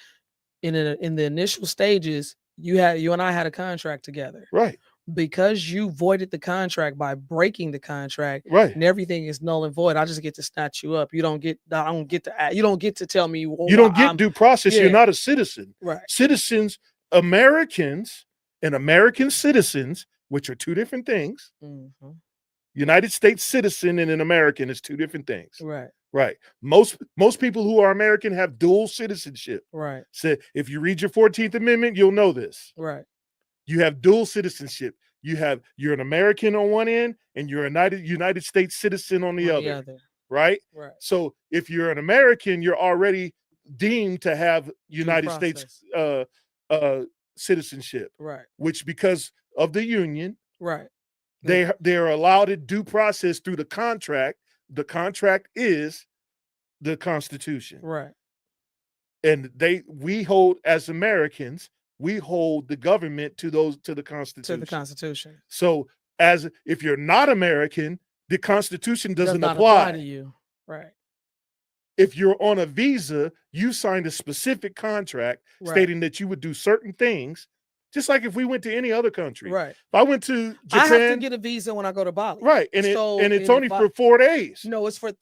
In the initial stages, you and I had a contract together. Right. Because you voided the contract by breaking the contract, right, and everything is null and void. I just get to snatch you up. You don't get to tell me you don't get due process. Yeah. You're not a citizen. Right. Citizens, Americans and American citizens, which are two different things. Mm-hmm. United States citizen and an American is two different things. Right. Right. Most people who are American have dual citizenship. Right. So if you read your 14th Amendment, you'll know this. Right. You have dual citizenship. You're an American on one end and you're a United States citizen on the other. Right? Right. So if you're an American, you're already deemed to have United States citizenship. Right. Which because of the Union, right, they're allowed a due process through the contract. The contract is the Constitution. Right. And we hold, as Americans, we hold the government to the Constitution. To the Constitution. So if you're not American, the Constitution does not apply to you. Right. If you're on a visa, you signed a specific contract stating that you would do certain things. Just like if we went to any other country. Right. If I went to Japan. I have to get a visa when I go to Bali. Right. And it's only for 4 days. No, it's for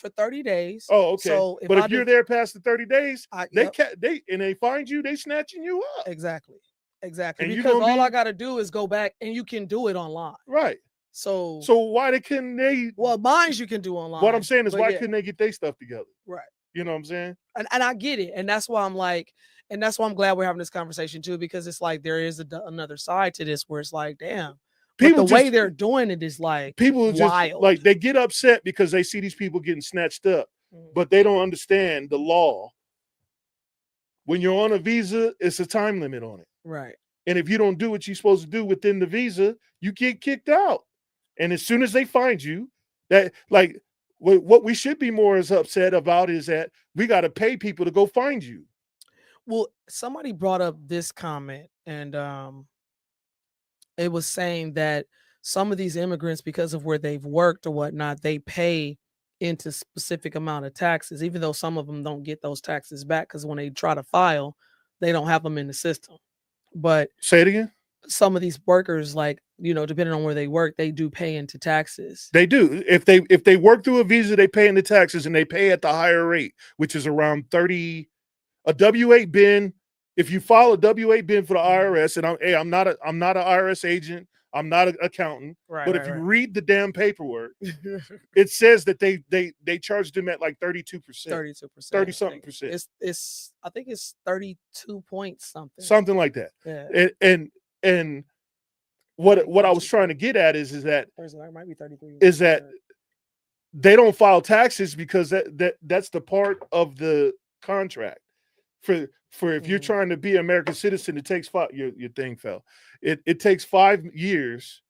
30 days. Oh, okay. So if you're there past the 30 days, they find you, they snatching you up. Exactly. And because all I gotta do is go back and you can do it online. Right. So why couldn't they? Well, mine's you can do online. What I'm saying is why couldn't they get their stuff together? Right. You know what I'm saying? And I get it. And that's why I'm like, and that's why I'm glad we're having this conversation too, because it's like there is another side to this where it's like, damn, the way they're doing it is like people wild. Just like they get upset because they see these people getting snatched up, but they don't understand the law. When you're on a visa, it's a time limit on it. Right. And if you don't do what you're supposed to do within the visa, you get kicked out. And as soon as they find you, that like what we should be more as upset about is that we got to pay people to go find you. Well, somebody brought up this comment, and it was saying that some of these immigrants, because of where they've worked or whatnot, they pay into specific amount of taxes, even though some of them don't get those taxes back because when they try to file, they don't have them in the system. But say it again. some of these workers, like, you know, depending on where they work, they do pay into taxes. They do. If they work through a visa, they pay into taxes, and they pay at the higher rate, which is around 30. A W-8 bin. If you file a W-8 bin for the IRS, and I'm not an IRS agent, I'm not an accountant, but if you read the damn paperwork, it says that they charged them at like 32%, 32%, 30-something%. It's I think it's 32 points something like that. Yeah. And what I was trying to get at is that it might be 33. Is that they don't file taxes because that's the part of the contract. For if you're trying to be an American citizen, it takes your thing fell. It takes 5 years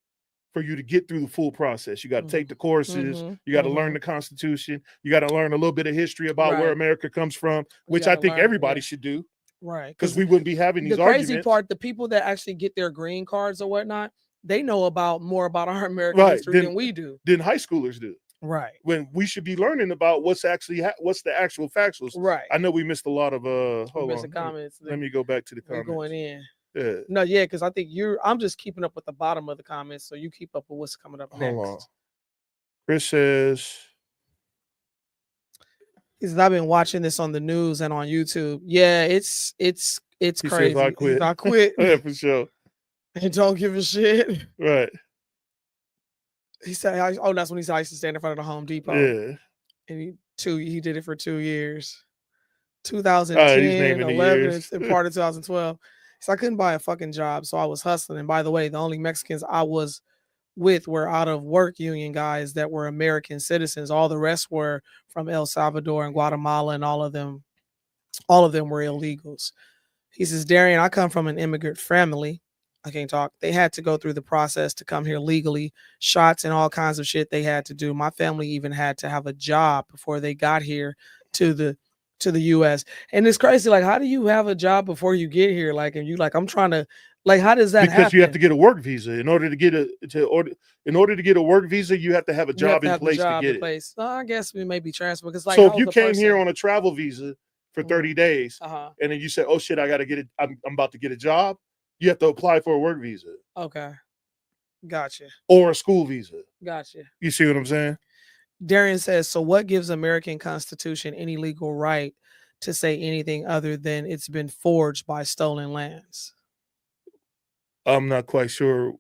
for you to get through the full process. You got to take the courses, you got to learn the Constitution, you got to learn a little bit of history about where America comes from, which I think everybody should do. Right. Because we wouldn't be having these arguments. The crazy part, the people that actually get their green cards or whatnot, they know more about our American history than we do. Than high schoolers do. Right. When we should be learning about what's the actual factuals. Right. I know we missed a lot of hold on. Comments. Let me go back to the comments. Going in. Yeah. No, yeah, because I think I'm just keeping up with the bottom of the comments, so you keep up with what's coming up next. Hold on. Chris says, he says, I've been watching this on the news and on YouTube. Yeah, it's crazy. Says, I quit. I quit. Yeah, for sure. And don't give a shit. Right. He said, "Oh, that's when he said I used to stand in front of the Home Depot." Yeah. And he did it for 2 years, 2010, 11, and part of 2012. So I couldn't buy a fucking job, so I was hustling. And by the way, the only Mexicans I was with were out of work union guys that were American citizens. All the rest were from El Salvador and Guatemala, and all of them were illegals. He says, Darian, I come from an immigrant family. I can't talk. They had to go through the process to come here legally, shots and all kinds of shit they had to do. My family even had to have a job before they got here to the US. And it's crazy. Like, how do you have a job before you get here? Like, and you like, I'm trying to, like, how does that happen? Because you have to get a work visa in order to get a work visa. You have to have a job in place to get it. I guess we may be transferred because, like, so if you came here on a travel visa for 30 days, and then you said, "Oh shit, I got to get it. I'm about to get a job." You have to apply for a work visa. Okay. Gotcha. Or a school visa. Gotcha. You see what I'm saying? Darian says, so what gives American Constitution any legal right to say anything other than it's been forged by stolen lands? I'm not quite sure.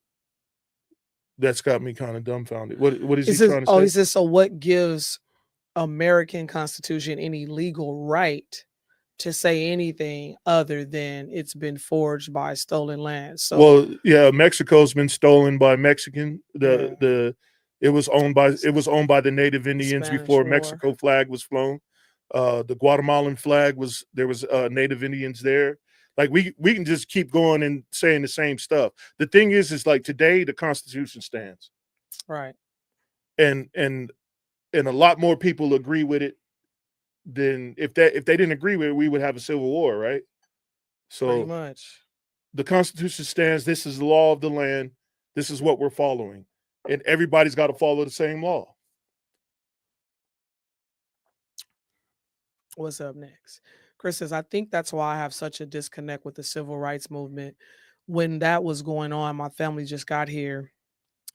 That's got me kind of dumbfounded. What is he trying to say? Oh, he says, so what gives American Constitution any legal right to say anything other than it's been forged by stolen land? So, well, yeah, Mexico's been stolen by Mexican. It was owned by the Native Indians before Mexico flag was flown. The Guatemalan flag there was Native Indians there. Like we can just keep going and saying the same stuff. The thing is like today the Constitution stands. Right. And a lot more people agree with it than if they didn't agree with it, we would have a civil war, right? So pretty much. The Constitution stands. This is the law of the land. This is what we're following. And everybody's got to follow the same law. What's up next? Chris says, I think that's why I have such a disconnect with the civil rights movement. When that was going on, my family just got here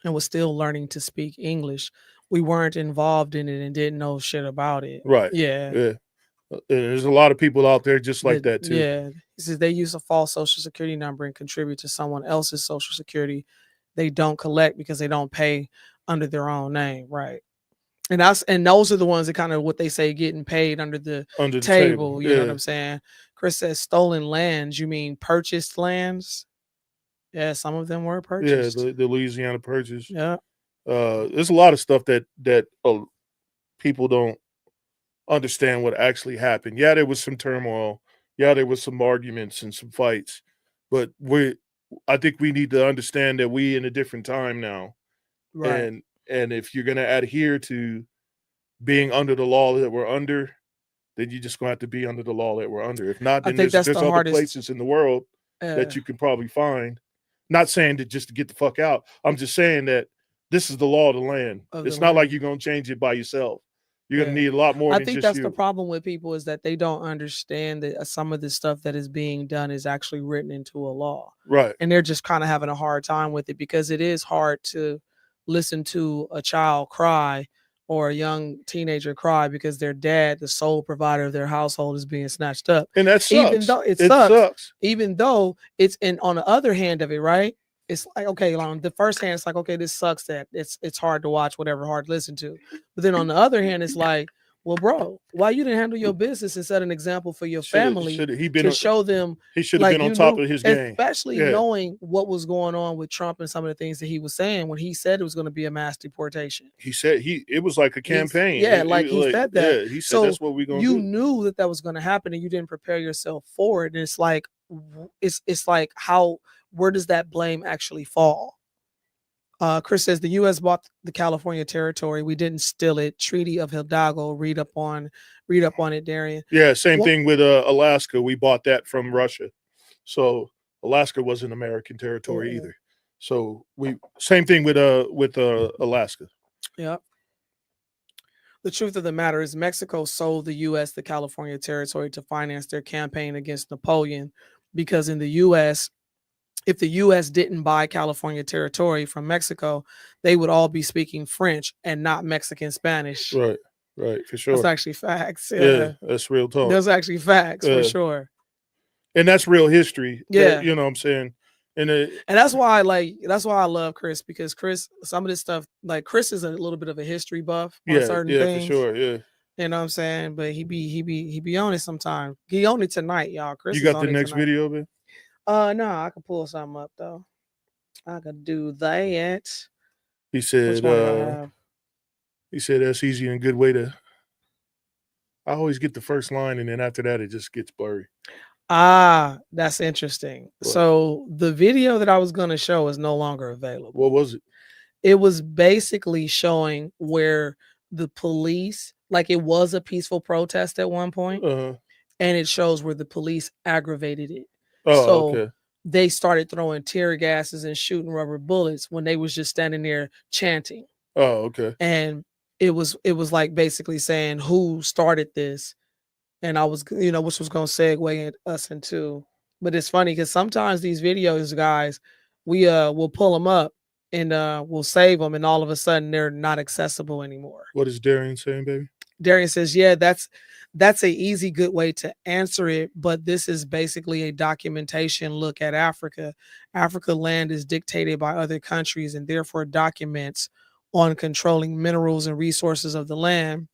and was still learning to speak English. We weren't involved in it and didn't know shit about it. Right. Yeah. There's a lot of people out there just like that too. Yeah. He says they use a false social security number and contribute to someone else's social security they don't collect because they don't pay under their own name. Right. And those are the ones that kind of what they say getting paid under the table. You know what I'm saying? Chris says stolen lands. You mean purchased lands? Yeah, some of them were purchased. Yeah, the Louisiana Purchase. Yeah. There's a lot of stuff that people don't understand what actually happened. Yeah, there was some turmoil. Yeah, there was some arguments and some fights. But I think we need to understand that we in a different time now. Right. And if you're going to adhere to being under the law that we're under, then you're just going to have to be under the law that we're under. If not, then there's other places in the world that you can probably find. Not saying that just to get the fuck out. I'm just saying that this is the law of the land. It's not like you're going to change it by yourself. You're going to need a lot more I than think just that's you. the problem with people is that they don't understand that some of the stuff that is being done is actually written into a law. Right. And they're just kind of having a hard time with it because it is hard to listen to a child cry or a young teenager cry because their dad, the sole provider of their household, is being snatched up. And that sucks. Even though it sucks, even though it's on the other hand of it, right? It's like, okay, on the first hand, it's like, okay, this sucks that it's hard to watch, whatever, hard to listen to. But then on the other hand, it's like, well, bro, why you didn't handle your business and set an example for your family to show them? He should have been on top of his game. Especially knowing what was going on with Trump and some of the things that he was saying when he said it was going to be a mass deportation. He said it was like a campaign. He said that. Yeah, he said that's what we're going to do. You knew that was going to happen and you didn't prepare yourself for it. And it's like, where does that blame actually fall? Chris says the U.S. bought the California territory. We didn't steal it. Treaty of Hidalgo. Read up on it, Darian. Yeah, same thing with Alaska. We bought that from Russia, so Alaska wasn't American territory either. So same thing with Alaska. Yeah. The truth of the matter is Mexico sold the U.S. the California territory to finance their campaign against Napoleon, because in the U.S., if the U.S. didn't buy California territory from Mexico, they would all be speaking French and not Mexican Spanish. Right, for sure. That's actually facts. Yeah, that's real talk. That's actually facts for sure. And that's real history. Yeah, you know what I'm saying. And that's why I love Chris, because Chris, some of this stuff, like Chris is a little bit of a history buff on certain things. For sure. Yeah. You know what I'm saying? But he be on it sometimes. He on it tonight, y'all. Chris, you got the next video, man? No, I can pull something up though. I could do that. He said that's easy and good way to. I always get the first line, and then after that, it just gets blurry. That's interesting. What? So the video that I was going to show is no longer available. What was it? It was basically showing where the police, like it was a peaceful protest at one point, and it shows where the police aggravated it. They started throwing tear gases and shooting rubber bullets when they was just standing there chanting. Oh, okay. And it was like basically saying who started this. And I was, which was going to segue us into, but it's funny because sometimes these videos, guys, we'll pull them up and we'll save them, and all of a sudden they're not accessible anymore. What is Darian saying, baby? Darian says, yeah, that's a easy, good way to answer it. But this is basically a documentation look at Africa. Africa land is dictated by other countries and therefore documents on controlling minerals and resources of the land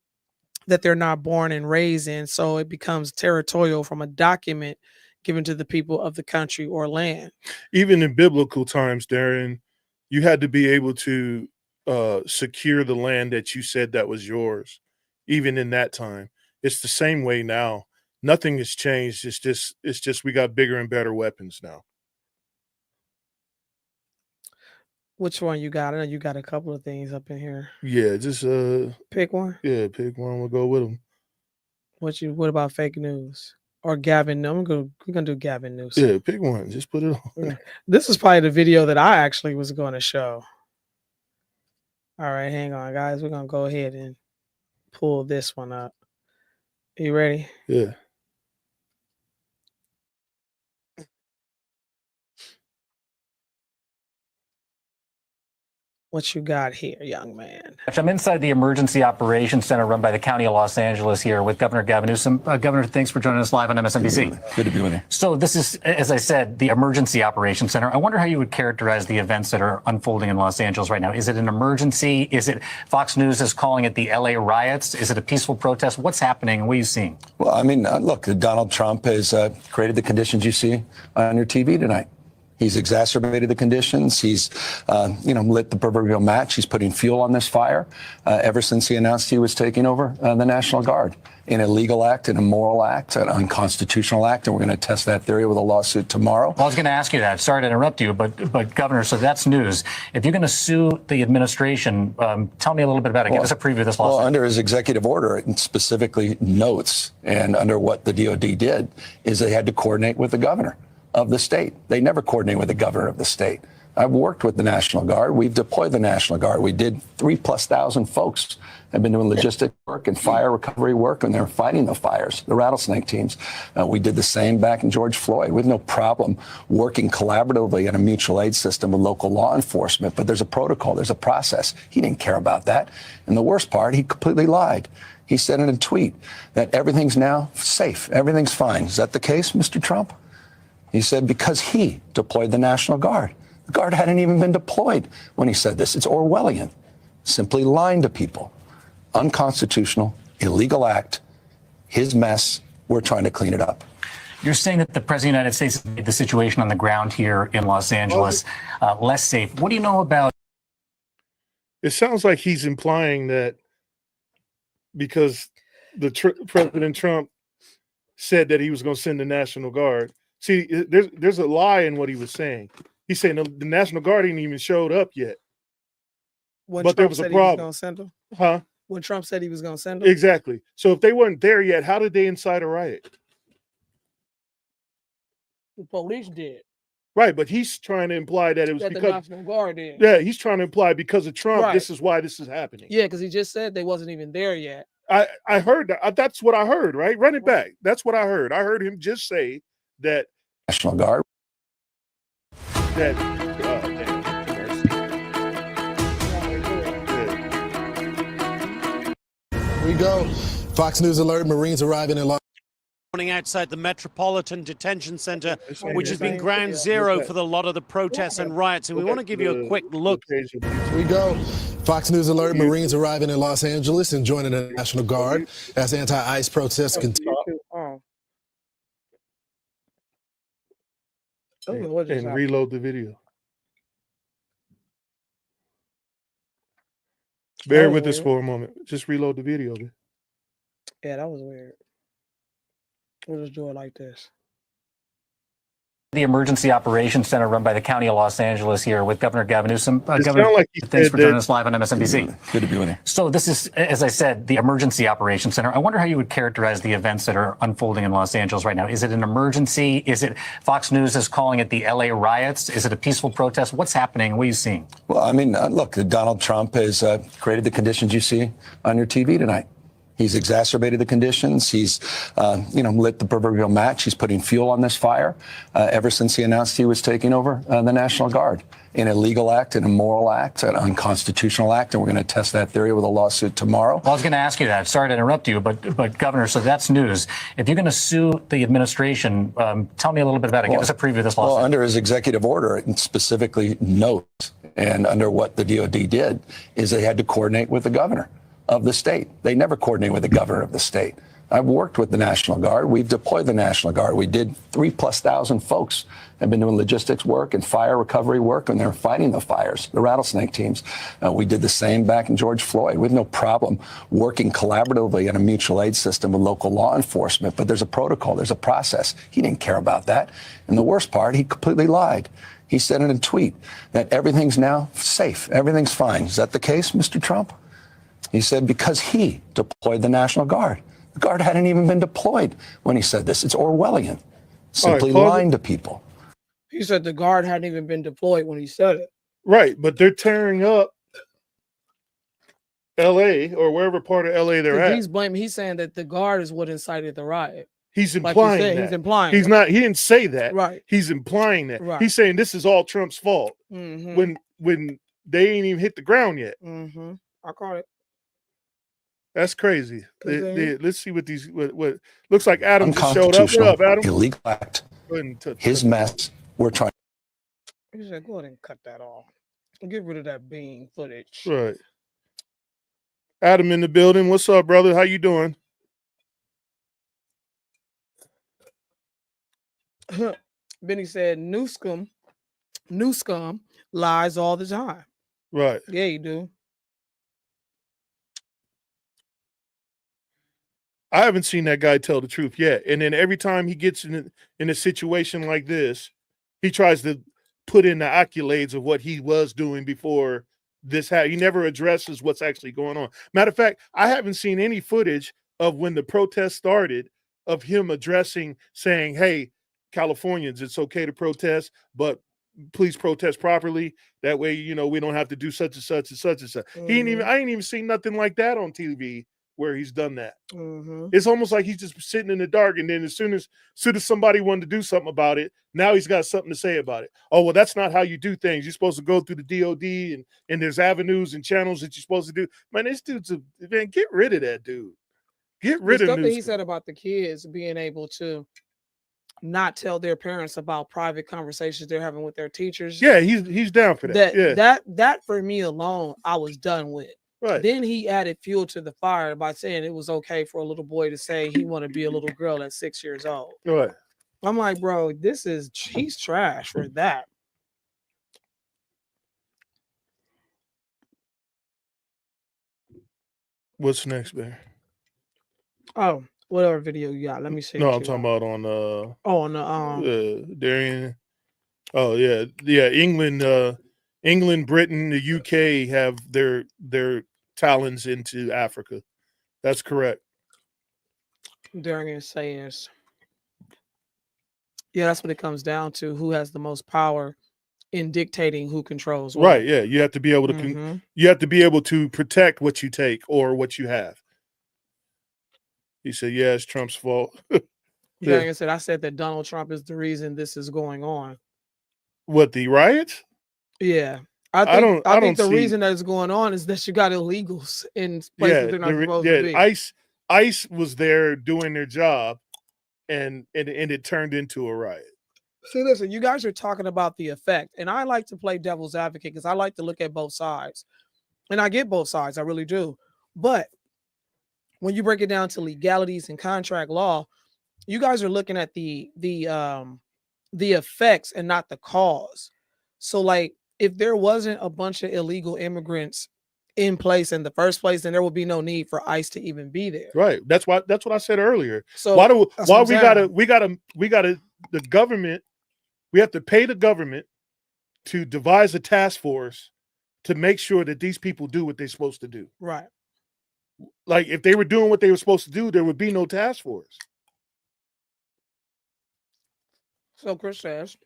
that they're not born and raised in. So it becomes territorial from a document given to the people of the country or land. Even in biblical times, Darian, you had to be able to secure the land that you said that was yours. Even in that time, it's the same way now. Nothing has changed. It's just we got bigger and better weapons now. Which one you got? I know you got a couple of things up in here. Yeah, just pick one. Yeah, pick one. We'll go with them. What about fake news or Gavin? No, we're gonna do Gavin news. Yeah, pick one. Just put it on. This is probably the video that I actually was going to show. All right, hang on, guys. We're gonna go ahead and pull this one up. You ready? Yeah. What you got here, young man? I'm inside the Emergency Operations Center run by the County of Los Angeles here with Governor Gavin Newsom. Governor, thanks for joining us live on MSNBC. Good to be with you. So this is, as I said, the Emergency Operations Center. I wonder how you would characterize the events that are unfolding in Los Angeles right now. Is it an emergency? Is it Fox News is calling it the LA riots? Is it a peaceful protest? What's happening? What are you seeing? Well, I mean, look, Donald Trump has created the conditions you see on your TV tonight. He's exacerbated the conditions. He's, lit the proverbial match. He's putting fuel on this fire ever since he announced he was taking over the National Guard. An illegal act, an immoral act, an unconstitutional act, and we're going to test that theory with a lawsuit tomorrow. Well, I was going to ask you that. Sorry to interrupt you, but Governor, so that's news. If you're going to sue the administration, tell me a little bit about it. Give us a preview of this lawsuit. Well, under his executive order, it specifically notes, and under what the DOD did, is they had to coordinate with the governor of the state. They never coordinate with the governor of the state. I've worked with the National Guard. We've deployed the National Guard. We did 3,000+ folks have been doing logistic work and fire recovery work, and they're fighting the fires, the rattlesnake teams. We did the same back in George Floyd. We have no problem working collaboratively in a mutual aid system with local law enforcement, but there's a protocol, there's a process. He didn't care about that. And the worst part, he completely lied. He said in a tweet that everything's now safe, everything's fine. Is that the case, Mr. Trump? He said because he deployed the National Guard. The Guard hadn't even been deployed when he said this. It's Orwellian, simply lying to people. Unconstitutional, illegal act, his mess. We're trying to clean it up. You're saying that the President of the United States made the situation on the ground here in Los Angeles less safe. What do you know about? It sounds like he's implying that because President Trump said that he was going to send the National Guard. See, there's a lie in what he was saying. He's saying the National Guard ain't even showed up yet. When But Trump there was a said problem. He was going to send them? Huh? When Trump said he was going to send them? Exactly. So if they weren't there yet, how did they incite a riot? The police did. Right, but he's trying to imply that it was That the because National Guard did. yeah, he's trying to imply because of Trump, Right. this is why this is happening. Yeah, because he just said they wasn't even there yet. I heard that. That's what I heard, right? Run it back. That's what I heard. I heard him just say that National Guard. that We go. Fox News alert, Marines arriving in Los outside the Metropolitan Detention Center, Same which has been thing. ground zero for a lot of the protests and riots. And we want to give you a quick look. We go. Fox News alert, Marines arriving in Los Angeles and joining the National Guard as anti-ICE protests continue. And reload the video. Bear with us for a moment. Just reload the video. Yeah, that was weird. We'll just do it like this. The Emergency Operations Center run by the County of Los Angeles here with Governor Gavin Newsom. It Governor, sounded like he thanks said for that- joining us live on MSNBC. Good to be with you. So this is, as I said, the Emergency Operations Center. I wonder how you would characterize the events that are unfolding in Los Angeles right now. Is it an emergency? Is it Fox News is calling it the LA riots? Is it a peaceful protest? What's happening? What are you seeing? Well, I mean, look, Donald Trump has created the conditions you see on your TV tonight. He's exacerbated the conditions. He's, lit the proverbial match. He's putting fuel on this fire ever since he announced he was taking over the National Guard. An illegal act, an immoral act, an unconstitutional act, and we're going to test that theory with a lawsuit tomorrow. Well, I was going to ask you that. Sorry to interrupt you, but Governor, so that's news. If you're going to sue the administration, tell me a little bit about it. Give us a preview of this lawsuit. Well, under his executive order, it specifically notes, and under what the DOD did, is they had to coordinate with the governor of the state. They never coordinate with the governor of the state. I've worked with the National Guard. We've deployed the National Guard. We did 3,000+ folks have been doing logistics work and fire recovery work, and they're fighting the fires, the rattlesnake teams. We did the same back in George Floyd. We have no problem working collaboratively in a mutual aid system with local law enforcement, but there's a protocol, there's a process. He didn't care about that. And the worst part, he completely lied. He said in a tweet that everything's now safe, everything's fine. Is that the case, Mr. Trump? He said because he deployed the National Guard. The Guard hadn't even been deployed when he said this. It's Orwellian, simply lying to people. He said the Guard hadn't even been deployed when he said it. Right, but they're tearing up LA or wherever part of LA they're at. He's saying that the Guard is what incited the riot. He's Like implying you said, that. he's implying He's that. not. He didn't say that. Right. He's implying that. Right. He's saying this is all Trump's fault Mm-hmm. when they ain't even hit the ground yet. Mm-hmm. I caught it. That's crazy. Continue. Let's see what looks like. Adam just showed up. What Unconstitutional, up, Adam? illegal act. Go ahead and touch His mess. We're trying. He said, go ahead and cut that off. Get rid of that bean footage. Right. Adam in the building. What's up, brother? How you doing? Benny said, Newscom lies all the time. Right. Yeah, you do. I haven't seen that guy tell the truth yet. And then every time he gets in a situation like this, he tries to put in the accolades of what he was doing before this happened. He never addresses what's actually going on. Matter of fact, I haven't seen any footage of when the protest started of him addressing, saying, hey, Californians, it's okay to protest, but please protest properly. That way, you know, we don't have to do such and such and such and such. I ain't even seen nothing like that on TV where he's done that. It's almost like he's just sitting in the dark, and then as soon as somebody wanted to do something about it, now he's got something to say about it. Oh, well, that's not how you do things. You're supposed to go through the DOD, and there's avenues and channels that you're supposed to do. Man, this dude's man, get rid of that dude. Get rid of stuff that Newsom. he said about the kids being able to not tell their parents about private conversations they're having with their teachers. Yeah, he's down for that. That for me alone, I was done with. Right. Then he added fuel to the fire by saying it was okay for a little boy to say he want to be a little girl at 6 years old. Right. I'm like, bro, he's trash for that. What's next, man? Oh, whatever video you got. Let me see. No, I'm talking about on Darian. Oh yeah. England, Britain, the UK have their talons into Africa. That's correct. Darian says, yeah, that's what it comes down to. Who has the most power in dictating who controls what. Right. Yeah. You have to be able to you have to be able to protect what you take or what you have. He said, yeah, it's Trump's fault. Darian said, I said that Donald Trump is the reason this is going on. What, the riots? Yeah. I think the reason that it's going on is that you got illegals in places they're not supposed to be. ICE was there doing their job, and it turned into a riot. See, listen, you guys are talking about the effect, and I like to play devil's advocate because I like to look at both sides, and I get both sides, I really do. But when you break it down to legalities and contract law, you guys are looking at the effects and not the cause. So, like, if there wasn't a bunch of illegal immigrants in place in the first place, then there would be no need for ICE to even be there. Right. That's what I said earlier. So why we gotta the government, we have to pay the government to devise a task force to make sure that these people do what they're supposed to do. Right. Like, if they were doing what they were supposed to do, there would be no task force. So Chris says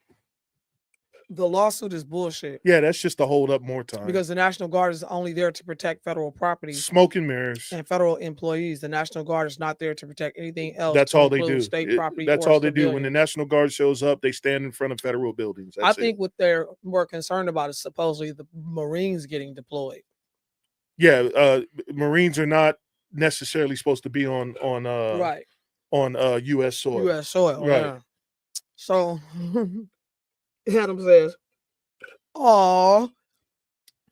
the lawsuit is bullshit. Yeah, that's just to hold up more time. Because the National Guard is only there to protect federal property. Smoke and mirrors. And federal employees. The National Guard is not there to protect anything else. That's all they do. State property. That's all they do. When the National Guard shows up, they stand in front of federal buildings. I think what they're more concerned about is supposedly the Marines getting deployed. Yeah, Marines are not necessarily supposed to be on U.S. soil. U.S. soil, right? Yeah. So Adam says, "Oh,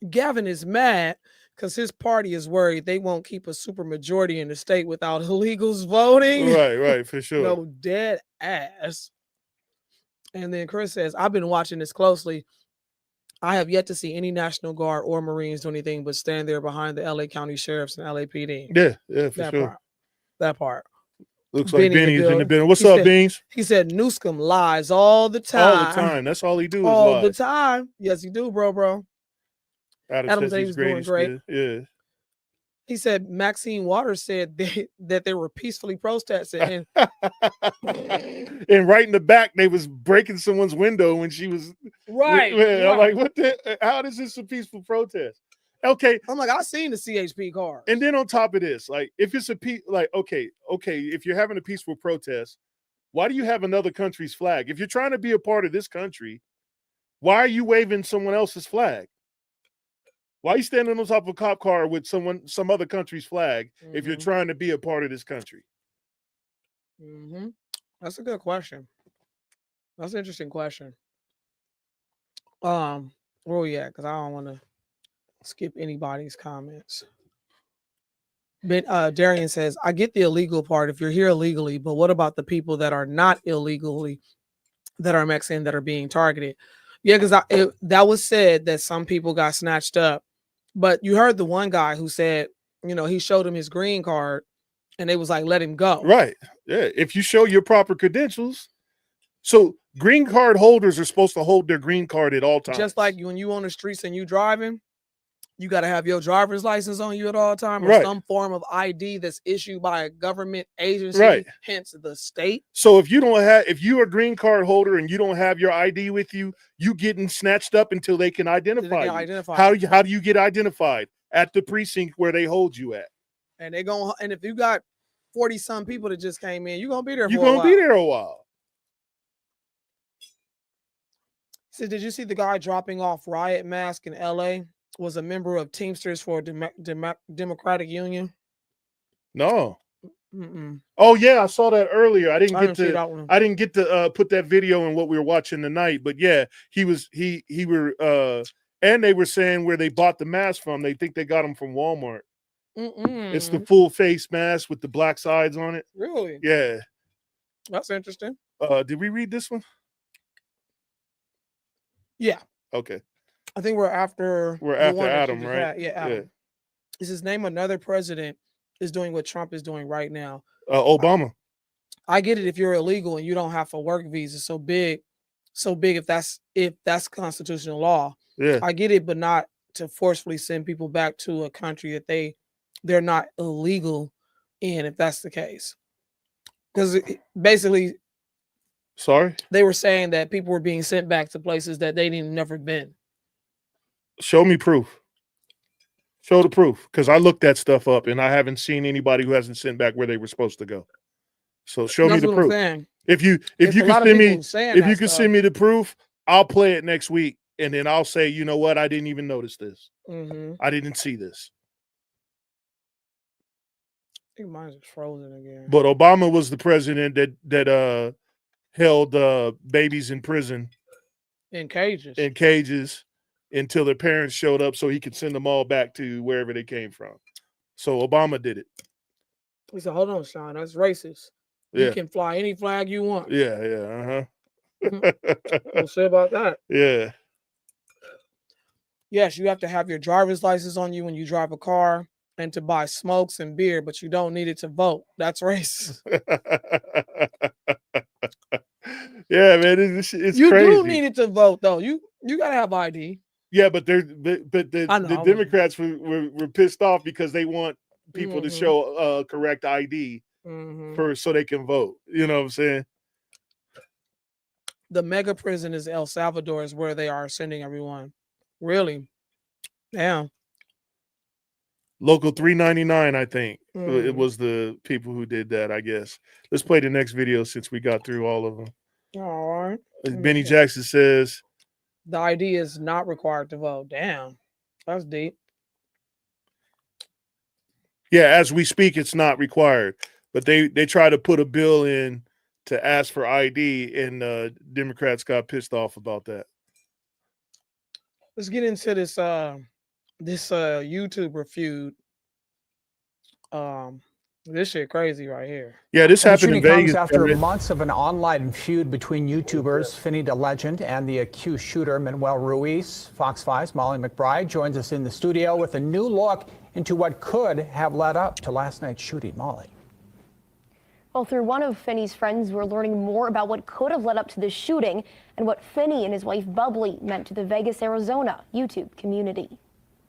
Gavin is mad because his party is worried they won't keep a supermajority in the state without illegals voting." Right, for sure. No, dead ass. And then Chris says, "I've been watching this closely. I have yet to see any National Guard or Marines do anything but stand there behind the LA County Sheriffs and LAPD." Yeah, for sure. That part. Looks like Benny's in the building. What's up, Beans? He said Newsom lies all the time. All the time. That's all he do is all lie. the time. Yes, he do, bro. Adam says he's doing great. Yeah. He said Maxine Waters said that they were peacefully protesting. And right in the back, they was breaking someone's window when she was right. I'm like, what the? How is this a peaceful protest? Okay, I'm like, I seen the CHP car. And then on top of this, like, if it's okay, if you're having a peaceful protest, why do you have another country's flag? If you're trying to be a part of this country, why are you waving someone else's flag? Why are you standing on top of a cop car with some other country's flag if you're trying to be a part of this country? That's a good question. That's an interesting question. Where we at? Because I don't want to skip anybody's comments. But Darian says, I get the illegal part if you're here illegally, but what about the people that are not illegally, that are Mexican, that are being targeted? Yeah, because that was said that some people got snatched up, but you heard the one guy who said, he showed him his green card and they was like, let him go. Right. Yeah. If you show your proper credentials. So green card holders are supposed to hold their green card at all times. Just like when you on the streets and you driving, you got to have your driver's license on you at all times, or Right. some form of ID that's issued by a government agency, Right. hence the state. So if you're a green card holder and you don't have your ID with you, you getting snatched up until they can identify you. How do you get identified? At the precinct where they hold you at. And and if you got 40-some people that just came in, you're gonna be there for You're a while. gonna be there a while. So did you see the guy dropping off riot mask in LA? Was a member of Teamsters for Democratic Union? No. Mm-mm. Oh yeah, I saw that earlier. I didn't get to put that video in what we were watching tonight, but yeah, and they were saying where they bought the mask from. They think they got them from Walmart. It's the full face mask with the black sides on it. Really? Yeah. That's interesting. Did we read this one? Yeah. Okay. I think we're after Adam, right? Yeah, Adam. Yeah. Is his name another president is doing what Trump is doing right now? Obama. I get it if you're illegal and you don't have a work visa. So big if that's constitutional law. Yeah. I get it, but not to forcefully send people back to a country that they're not illegal in, if that's the case. Because basically, sorry, they were saying that people were being sent back to places that they didn't never been. Show me proof. Show the proof, because I looked that stuff up and I haven't seen anybody who hasn't sent back where they were supposed to go. So show me the proof. If you can send me the proof, I'll play it next week, and then I'll say, you know what, I didn't even notice this. Mm-hmm. I didn't see this. I think mine's frozen again. But Obama was the president that held babies in prison in cages until their parents showed up so he could send them all back to wherever they came from. So Obama did it. He said, hold on, Sean, that's racist. Yeah. You can fly any flag you want. Yeah. We'll say about that. Yeah. Yes, you have to have your driver's license on you when you drive a car and to buy smokes and beer, but you don't need it to vote. That's racist. Yeah, man, it's you crazy. You do need it to vote, though. You gotta have ID. Yeah, but the Democrats were pissed off because they want people to show correct ID so they can vote. You know what I'm saying? The mega prison is El Salvador is where they are sending everyone. Really? Yeah. Local 399, I think. It was the people who did that, I guess. Let's play the next video since we got through all of them. All right. Benny Jackson says the ID is not required to vote. Damn. That's deep. Yeah, as we speak, it's not required. But they try to put a bill in to ask for ID, and Democrats got pissed off about that. Let's get into this YouTuber feud. This shit crazy right here. Yeah, this happened in Vegas. Comes after months of an online feud between YouTubers Finny the Legend and the accused shooter Manuel Ruiz. Fox 5's Molly McBride joins us in the studio with a new look into what could have led up to last night's shooting. Molly. Well, through one of Finny's friends, we're learning more about what could have led up to the shooting and what Finny and his wife Bubbly meant to the Vegas, Arizona YouTube community.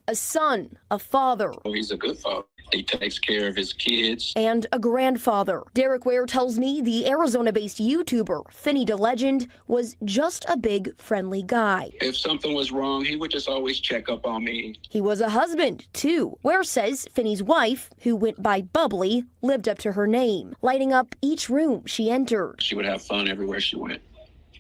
A son, a father. Oh, he's a good father. He takes care of his kids. And a grandfather. Derek Ware tells me the Arizona-based YouTuber, Finny the Legend, was just a big, friendly guy. If something was wrong, he would just always check up on me. He was a husband, too. Ware says Finny's wife, who went by Bubbly, lived up to her name, lighting up each room she entered. She would have fun everywhere she went.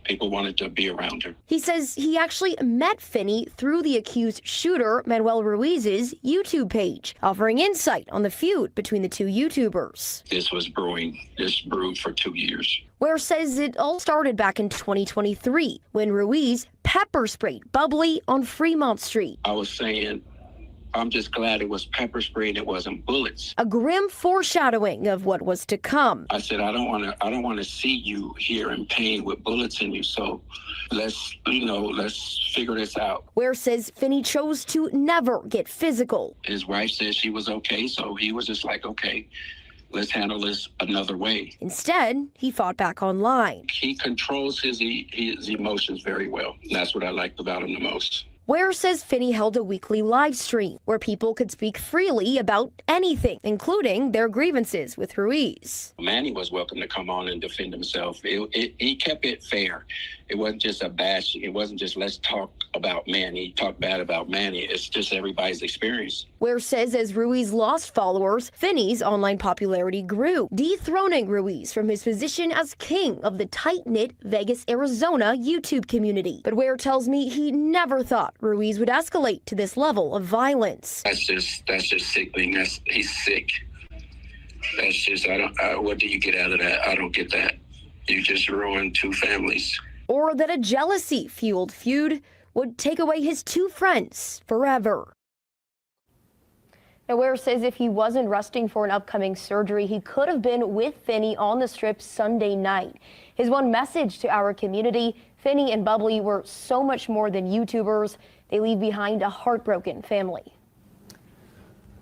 People wanted to be around her. He says he actually met Finny through the accused shooter, Manuel Ruiz's YouTube page, offering insight on the feud between the two YouTubers. This was brewing. This brewed for 2 years. Ware says it all started back in 2023 when Ruiz pepper sprayed Bubbly on Fremont Street. I was saying, I'm just glad it was pepper spray and it wasn't bullets. A grim foreshadowing of what was to come. I said, I don't want to see you here in pain with bullets in you. So let's figure this out. Ware says Finny chose to never get physical. His wife said she was okay. So he was just like, okay, let's handle this another way. Instead, he fought back online. He controls his emotions very well. That's what I liked about him the most. Ware says Finney held a weekly live stream where people could speak freely about anything, including their grievances with Ruiz. Manny was welcome to come on and defend himself. He kept it fair. It wasn't just a bash. It wasn't just let's talk about Manny, talk bad about Manny. It's just everybody's experience. Ware says as Ruiz lost followers, Finney's online popularity grew, dethroning Ruiz from his position as king of the tight-knit Vegas, Arizona YouTube community. But Ware tells me he never thought Ruiz would escalate to this level of violence. That's just sickening. He's sick. That's just, what do you get out of that? I don't get that. You just ruined two families. Or that a jealousy-fueled feud would take away his two friends forever. Now, Ware says if he wasn't resting for an upcoming surgery, he could have been with Finney on the Strip Sunday night. His one message to our community, Finney and Bubbly were so much more than YouTubers. They leave behind a heartbroken family.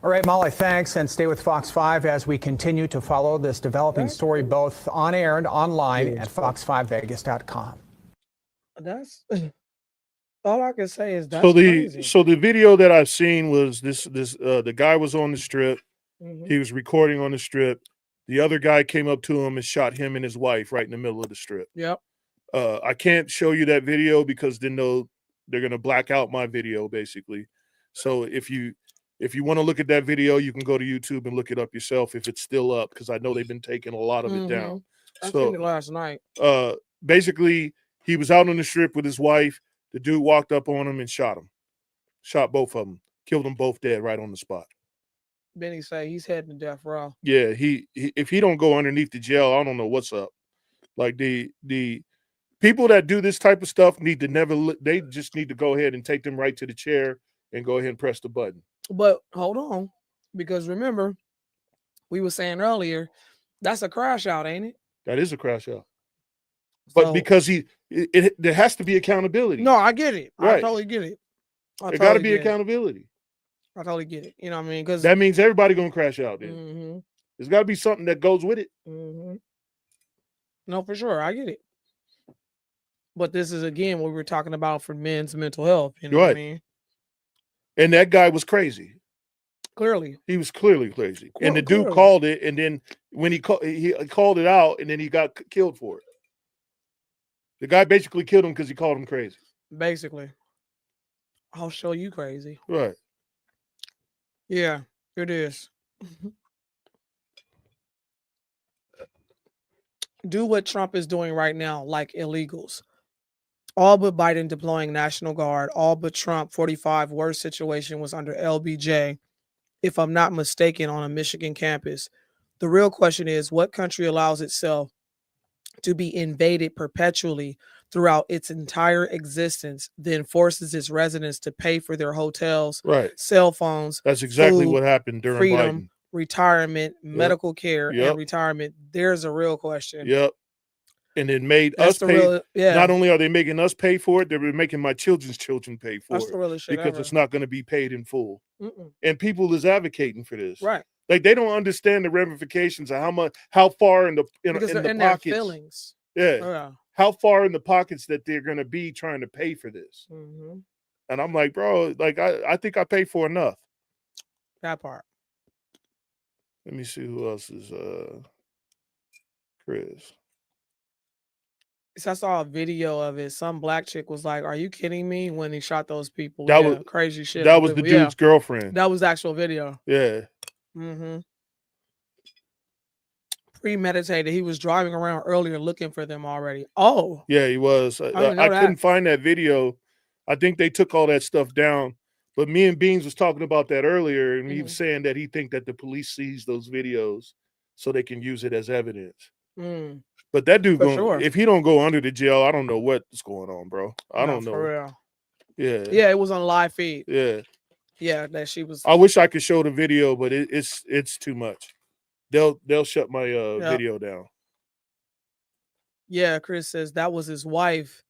All right, Molly, thanks, and stay with Fox 5 as we continue to follow this developing story both on air and online at fox5vegas.com. That's all I can say is that's crazy. So the video that I've seen was the guy was on the Strip. He was recording on the Strip. The other guy came up to him and shot him and his wife right in the middle of the Strip. Yep. I can't show you that video because then they're gonna black out my video basically. So if you want to look at that video, you can go to YouTube and look it up yourself if it's still up, because I know they've been taking a lot of it down. I seen it last night. Basically, he was out on the Strip with his wife. The dude walked up on him and shot him. Shot both of them. Killed them both dead right on the spot. Benny say he's heading to death row. Yeah, he if he don't go underneath the jail, I don't know what's up. Like the people that do this type of stuff need to they just need to go ahead and take them right to the chair and go ahead and press the button. But hold on, because remember, we were saying earlier, that's a crash out, ain't it? That is a crash out. But because there has to be accountability. No, I get it. Right. I totally get it. There got to be accountability. I totally get it. You know what I mean? Because that means everybody gonna crash out. Then there's got to be something that goes with it. No, for sure, I get it. But this is again what we were talking about for men's mental health. You know what I mean? And that guy was crazy. Clearly, he was clearly crazy. And the dude called it, and then when he called it out, and then he got killed for it. The guy basically killed him because he called him crazy. Basically, I'll show you crazy. Right. Yeah, it is. Do what Trump is doing right now, like illegals. All but Biden deploying National Guard, all but Trump, 45, worst situation was under LBJ, if I'm not mistaken, on a Michigan campus. The real question is, what country allows itself to be invaded perpetually throughout its entire existence, then forces its residents to pay for their hotels, cell phones? That's exactly food, what happened during freedom, Biden. Retirement, medical care, and retirement. There's a real question. Yep. And it made us pay. Not only are they making us pay for it, they're making my children's children pay for it because it's not going to be paid in full. And people is advocating for this. Right. Like they don't understand the ramifications of how far in the pockets. Their feelings. Yeah. How far in the pockets that they're going to be trying to pay for this. And I'm like, bro, like I think I pay for enough. That part. Let me see who else is Chris. I saw a video of it. Some black chick was like, "Are you kidding me?" When he shot those people. That was crazy shit. That was the dude's girlfriend. That was the actual video. Yeah. Premeditated. He was driving around earlier looking for them already. Oh. Yeah, he was. I couldn't find that video. I think they took all that stuff down. But me and Beans was talking about that earlier, and he was saying that he think that the police sees those videos so they can use it as evidence. But that dude, if he don't go under the jail, I don't know what's going on, bro. I don't know. For real. Yeah. Yeah, it was on live feed. Yeah. Yeah, that she was. I wish I could show the video, but it's too much. They'll shut my video down. Yeah, Chris says that was his wife.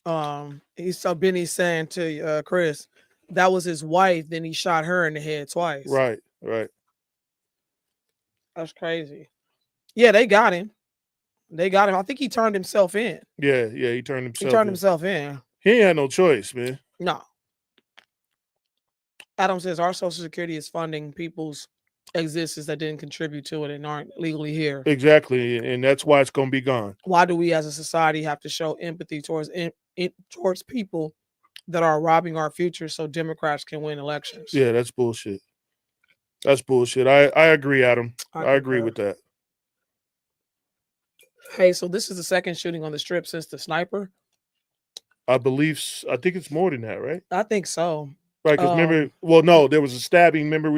Benny's saying to Chris, that was his wife. Then he shot her in the head twice. Right. That's crazy. Yeah, they got him. I think he turned himself in. Yeah, he turned himself. He turned himself in. He ain't had no choice, man. No, Adam says our Social Security is funding people's existence that didn't contribute to it and aren't legally here. Exactly, and that's why it's going to be gone. Why do we as a society have to show empathy towards towards people that are robbing our future so Democrats can win elections? Yeah, that's bullshit. That's bullshit. I agree, Adam. I agree with that. Hey, so this is the second shooting on the Strip since the sniper? I think it's more than that, right? I think so. Right, because remember, well, no, there was a stabbing. Remember,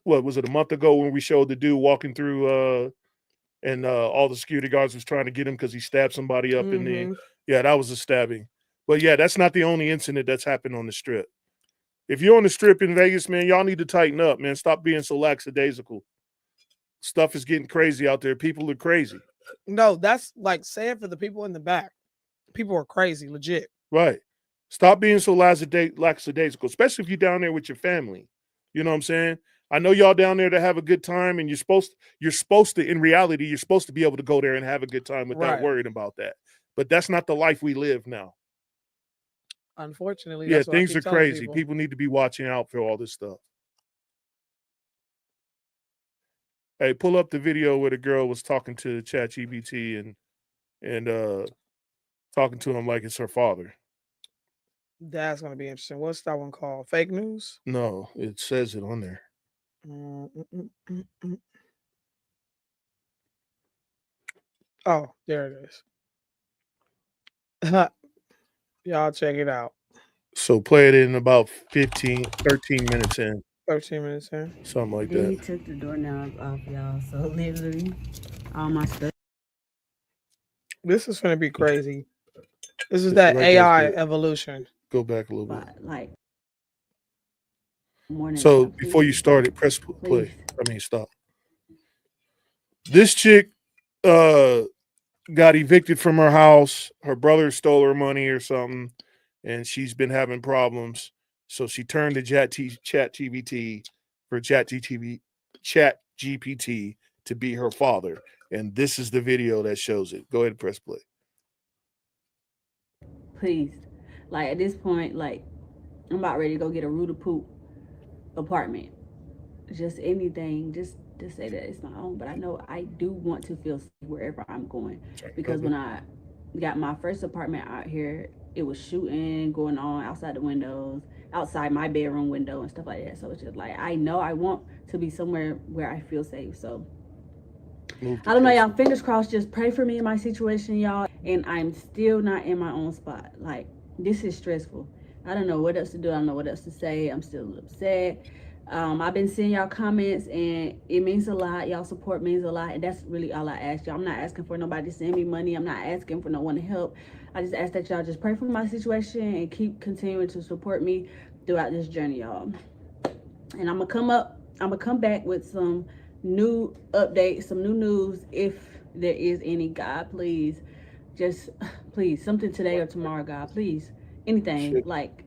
what was it, a month ago when we showed the dude walking through, and all the security guards was trying to get him because he stabbed somebody up in the. Yeah, that was a stabbing. But yeah, that's not the only incident that's happened on the Strip. If you're on the Strip in Vegas, man, y'all need to tighten up, man. Stop being so lackadaisical. Stuff is getting crazy out there. People are crazy. No, that's like saying for the people in the back. People are crazy, legit. Right. Stop being so lackadaisical, especially if you're down there with your family. You know what I'm saying? I know y'all down there to have a good time, and you're supposed to, in reality, you're supposed to be able to go there and have a good time without worrying about that. But that's not the life we live now. Unfortunately, yeah, things are crazy. People need to be watching out for all this stuff. Hey, pull up the video where the girl was talking to ChatGPT and talking to him like it's her father. That's going to be interesting. What's that one called? Fake news? No, it says it on there. Oh, there it is. Y'all check it out. So play it in about 13 minutes in. 13 minutes in. Something like then that. He took the doorknob off, y'all. So literally, all my stuff. This is going to be crazy. This is that AI evolution. Go back a little bit. Like, so before you start it, press play. Stop. This chick got evicted from her house. Her brother stole her money or something, and she's been having problems. So she turned to ChatGPT for ChatGPT to be her father. And this is the video that shows it. Go ahead and press play. Please. Like, at this point, like, I'm about ready to go get a Ruta Poop apartment. Just anything. Just to say that it's my own. But I know I do want to feel safe wherever I'm going. Because when I got my first apartment out here, it was shooting going on outside the windows, outside my bedroom window and stuff like that. So it's just like, I know I want to be somewhere where I feel safe. So I don't know, y'all. Fingers crossed. Just pray for me in my situation, y'all. And I'm still not in my own spot. Like, this is stressful. I don't know what else to do. I don't know what else to say. I'm still upset. I've been seeing y'all comments, and it means a lot. Y'all support means a lot, and that's really all I ask y'all. I'm not asking for nobody to send me money. I'm not asking for no one to help. I just ask that y'all just pray for my situation and keep continuing to support me throughout this journey, y'all. And I'm gonna come back with some new updates, some new news, if there is any. God, please, just please, something today or tomorrow, God, please, anything. Like,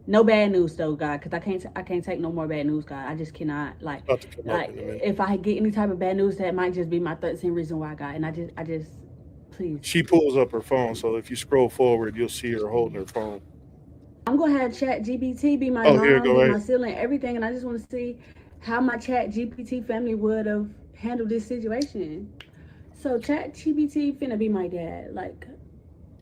no bad news though, God, because I can't take no more bad news, God. I just cannot. Like if I get any type of bad news, that might just be my 13th reason why, God. And I just please. She pulls up her phone, so if you scroll forward, you'll see her holding her phone. I'm gonna have ChatGPT be my mom, be my ceiling, everything, and I just want to see how my ChatGPT family would have handled this situation. So ChatGPT finna be my dad. Like,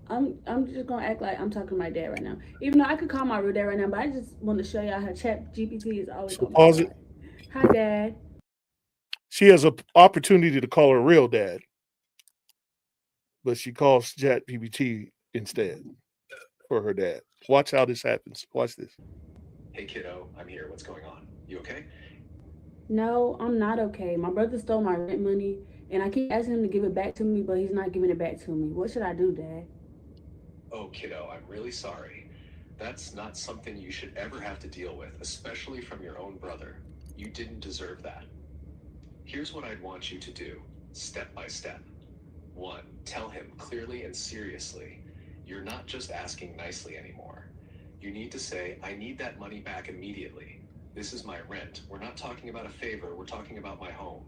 I'm just gonna act like I'm talking to my dad right now. Even though I could call my real dad right now, but I just want to show y'all how ChatGPT is always. So pause it. Hi, Dad. She has an opportunity to call her real dad, but she calls ChatGPT instead for her dad. Watch how this happens. Watch this. Hey, kiddo, I'm here. What's going on? You okay? No, I'm not okay. My brother stole my rent money, and I keep asking him to give it back to me, but he's not giving it back to me. What should I do, Dad? Oh, kiddo, I'm really sorry. That's not something you should ever have to deal with, especially from your own brother. You didn't deserve that. Here's what I'd want you to do, step by step. 1, tell him clearly and seriously, you're not just asking nicely anymore. You need to say, I need that money back immediately. This is my rent. We're not talking about a favor. We're talking about my home.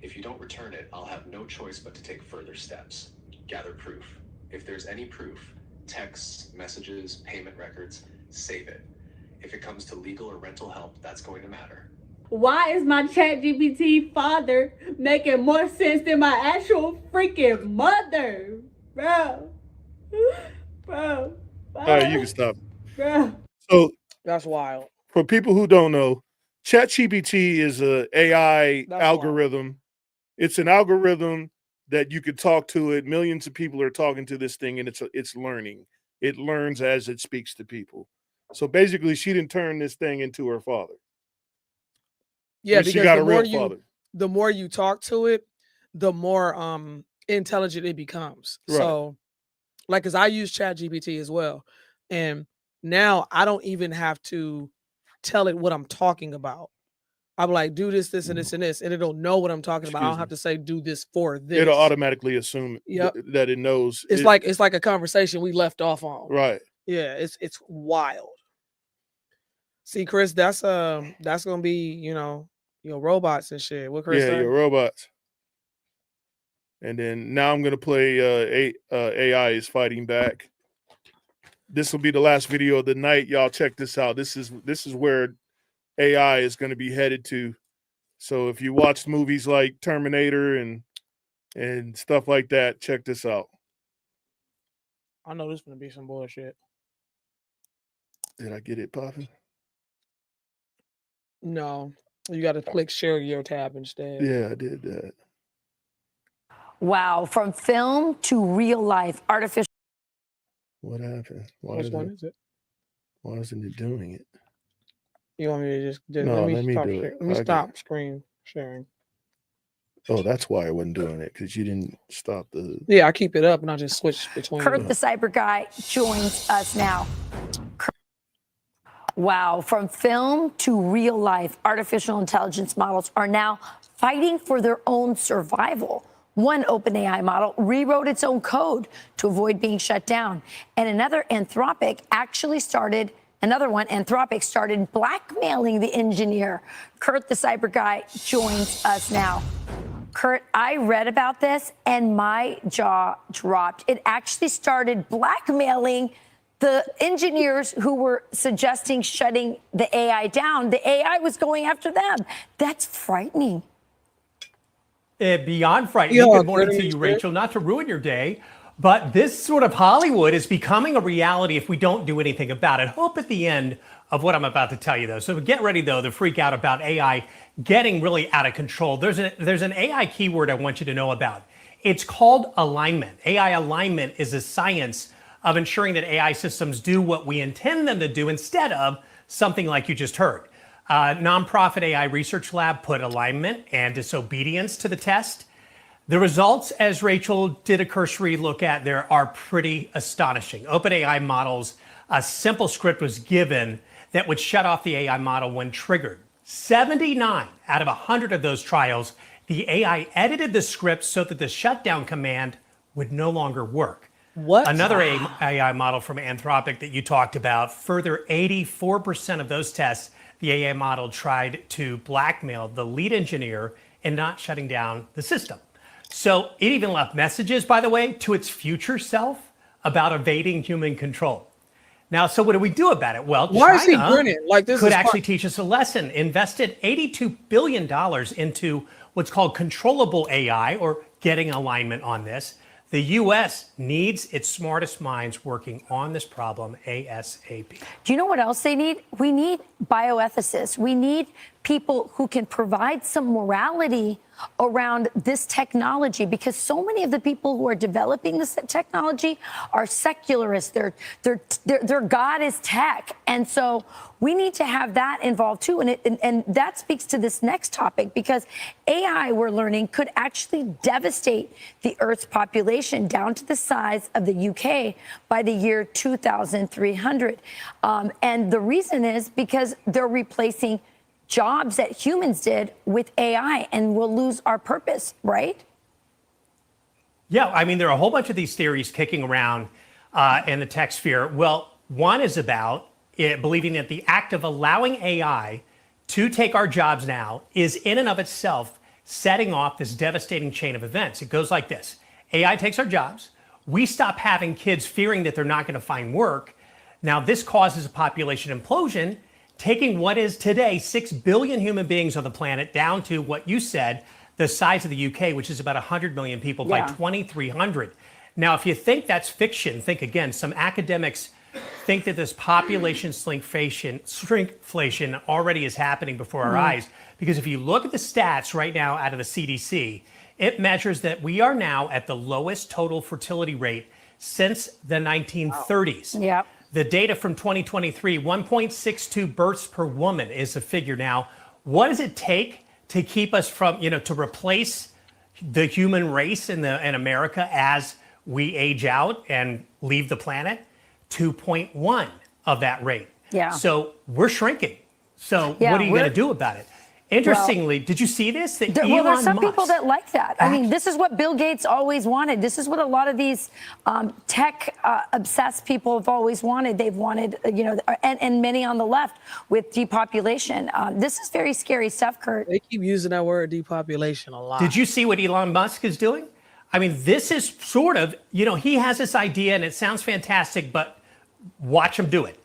If you don't return it, I'll have no choice but to take further steps. Gather proof. If there's any proof, texts, messages, payment records, save it. if it comes to legal or rental help, that's going to matter. Why is my ChatGPT father making more sense than my actual freaking mother? Bro. Bro. All right, you can stop. Bro. So That's wild. for people who don't know, ChatGPT is a AI That's algorithm. It's an algorithm that you could talk to it. Millions of people are talking to this thing, and it's learning. It learns as it speaks to people. So basically, she didn't turn this thing into her father. Yeah, She because got the a real more father. the more you talk to it, the more intelligent it becomes. Right. So, like, cause I use ChatGPT as well, and now I don't even have to tell it what I'm talking about. I'm like, do this, this, and this, and this, and it'll know what I'm talking about. I Excuse don't have me. to say do this for this. It'll automatically assume Yep. that it knows. It's like a conversation we left off on. Right. Yeah, it's wild. See, Chris, that's gonna be, your robots and shit. What Chris Yeah, say? your robots. And then now I'm gonna play AI is fighting back. This will be the last video of the night. Y'all check this out. This is where AI is going to be headed to. So if you watched movies like Terminator and stuff like that, check this out. I know this is gonna be some bullshit. Did I get it popping? No, you got to click share your tab instead. Yeah, I did that. Wow, from film to real life, artificial. What happened? Which one is it? Why isn't it doing it? You want me to just No, let me stop do share, it. let me Okay. stop screen sharing. Oh, that's why I wasn't doing it, because you didn't stop the. Yeah, I keep it up and I just switch between. Kurt the cyber guy joins us now. Wow, from film to real life, artificial intelligence models are now fighting for their own survival. One OpenAI model rewrote its own code to avoid being shut down. And Anthropic started blackmailing the engineer. Kurt the cyber guy joins us now. Kurt, I read about this and my jaw dropped. It actually started blackmailing the engineers who were suggesting shutting the AI down. The AI was going after them. That's frightening. Beyond frightening. Good morning to you, Rachel. Not to ruin your day, but this sort of Hollywood is becoming a reality if we don't do anything about it. Hope at the end of what I'm about to tell you, though. So get ready, though, to freak out about AI getting really out of control. There's an AI keyword I want you to know about. It's called alignment. AI alignment is a science of ensuring that AI systems do what we intend them to do instead of something like you just heard. Nonprofit AI research lab put alignment and disobedience to the test. The results, as Rachel did a cursory look at there, are pretty astonishing. OpenAI models, a simple script was given that would shut off the AI model when triggered. 79 out of 100 of those trials, the AI edited the script so that the shutdown command would no longer work. What? Another AI model from Anthropic that you talked about, further 84% of those tests, the AI model tried to blackmail the lead engineer in not shutting down the system. So it even left messages, by the way, to its future self about evading human control. Now, so what do we do about it? Well, why is he China grinning? Like this could is actually teach us a lesson. Invested $82 billion into what's called controllable AI, or getting alignment on this. The U.S. needs its smartest minds working on this problem ASAP. Do you know what else they need? We need bioethicists. We need people who can provide some morality around this technology, because so many of the people who are developing this technology are secularists. Their God is tech. And so we need to have that involved too. And that speaks to this next topic, because AI, we're learning, could actually devastate the Earth's population down to the size of the UK by the year 2300. And the reason is because they're replacing jobs that humans did with AI, and we'll lose our purpose, right? Yeah, I mean, there are a whole bunch of these theories kicking around in the tech sphere. Well, one is about believing that the act of allowing AI to take our jobs now is in and of itself setting off this devastating chain of events. It goes like this. AI takes our jobs. We stop having kids fearing that they're not going to find work. Now, this causes a population implosion, taking what is today 6 billion human beings on the planet down to what you said, the size of the UK, which is about 100 million people by 2300. Now, if you think that's fiction, think again. Some academics think that this population shrinkflation already is happening before our eyes. Because if you look at the stats right now out of the CDC, it measures that we are now at the lowest total fertility rate since the 1930s. Yeah. The data from 2023, 1.62 births per woman is the figure now. What does it take to keep us from, to replace the human race in America as we age out and leave the planet? 2.1 of that rate. Yeah. So we're shrinking. So what are you going to do about it? Interestingly, did you see this? That well, there's some Elon people Musk, that like that. I mean, this is what Bill Gates always wanted. This is what a lot of these tech obsessed people have always wanted. They've wanted, and many on the left with depopulation. This is very scary stuff, Kurt. They keep using that word depopulation a lot. Did you see what Elon Musk is doing? I mean, this is sort of, he has this idea and it sounds fantastic, but watch him do it.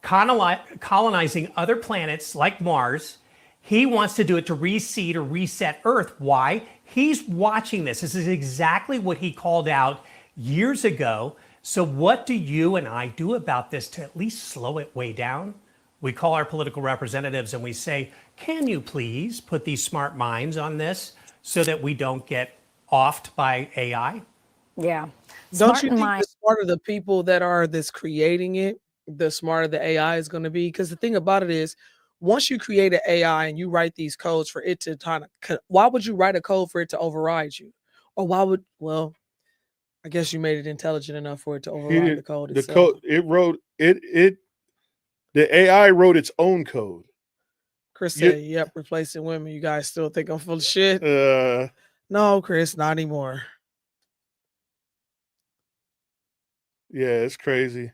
Colonizing other planets like Mars. He wants to do it to reseed or reset Earth. Why? He's watching this. This is exactly what he called out years ago. So what do you and I do about this to at least slow it way down? We call our political representatives and we say, can you please put these smart minds on this so that we don't get offed by AI? Don't Yeah. you think the smarter the people that are that's creating it, the smarter the AI is going to be? Because the thing about it is, once you create an AI and you write these codes for it to kind of, why would you write a code for it to override you? Or I guess you made it intelligent enough for it to override the code itself. The AI wrote its own code. Chris said, yep, replacing women. You guys still think I'm full of shit? No, Chris, not anymore. Yeah, it's crazy.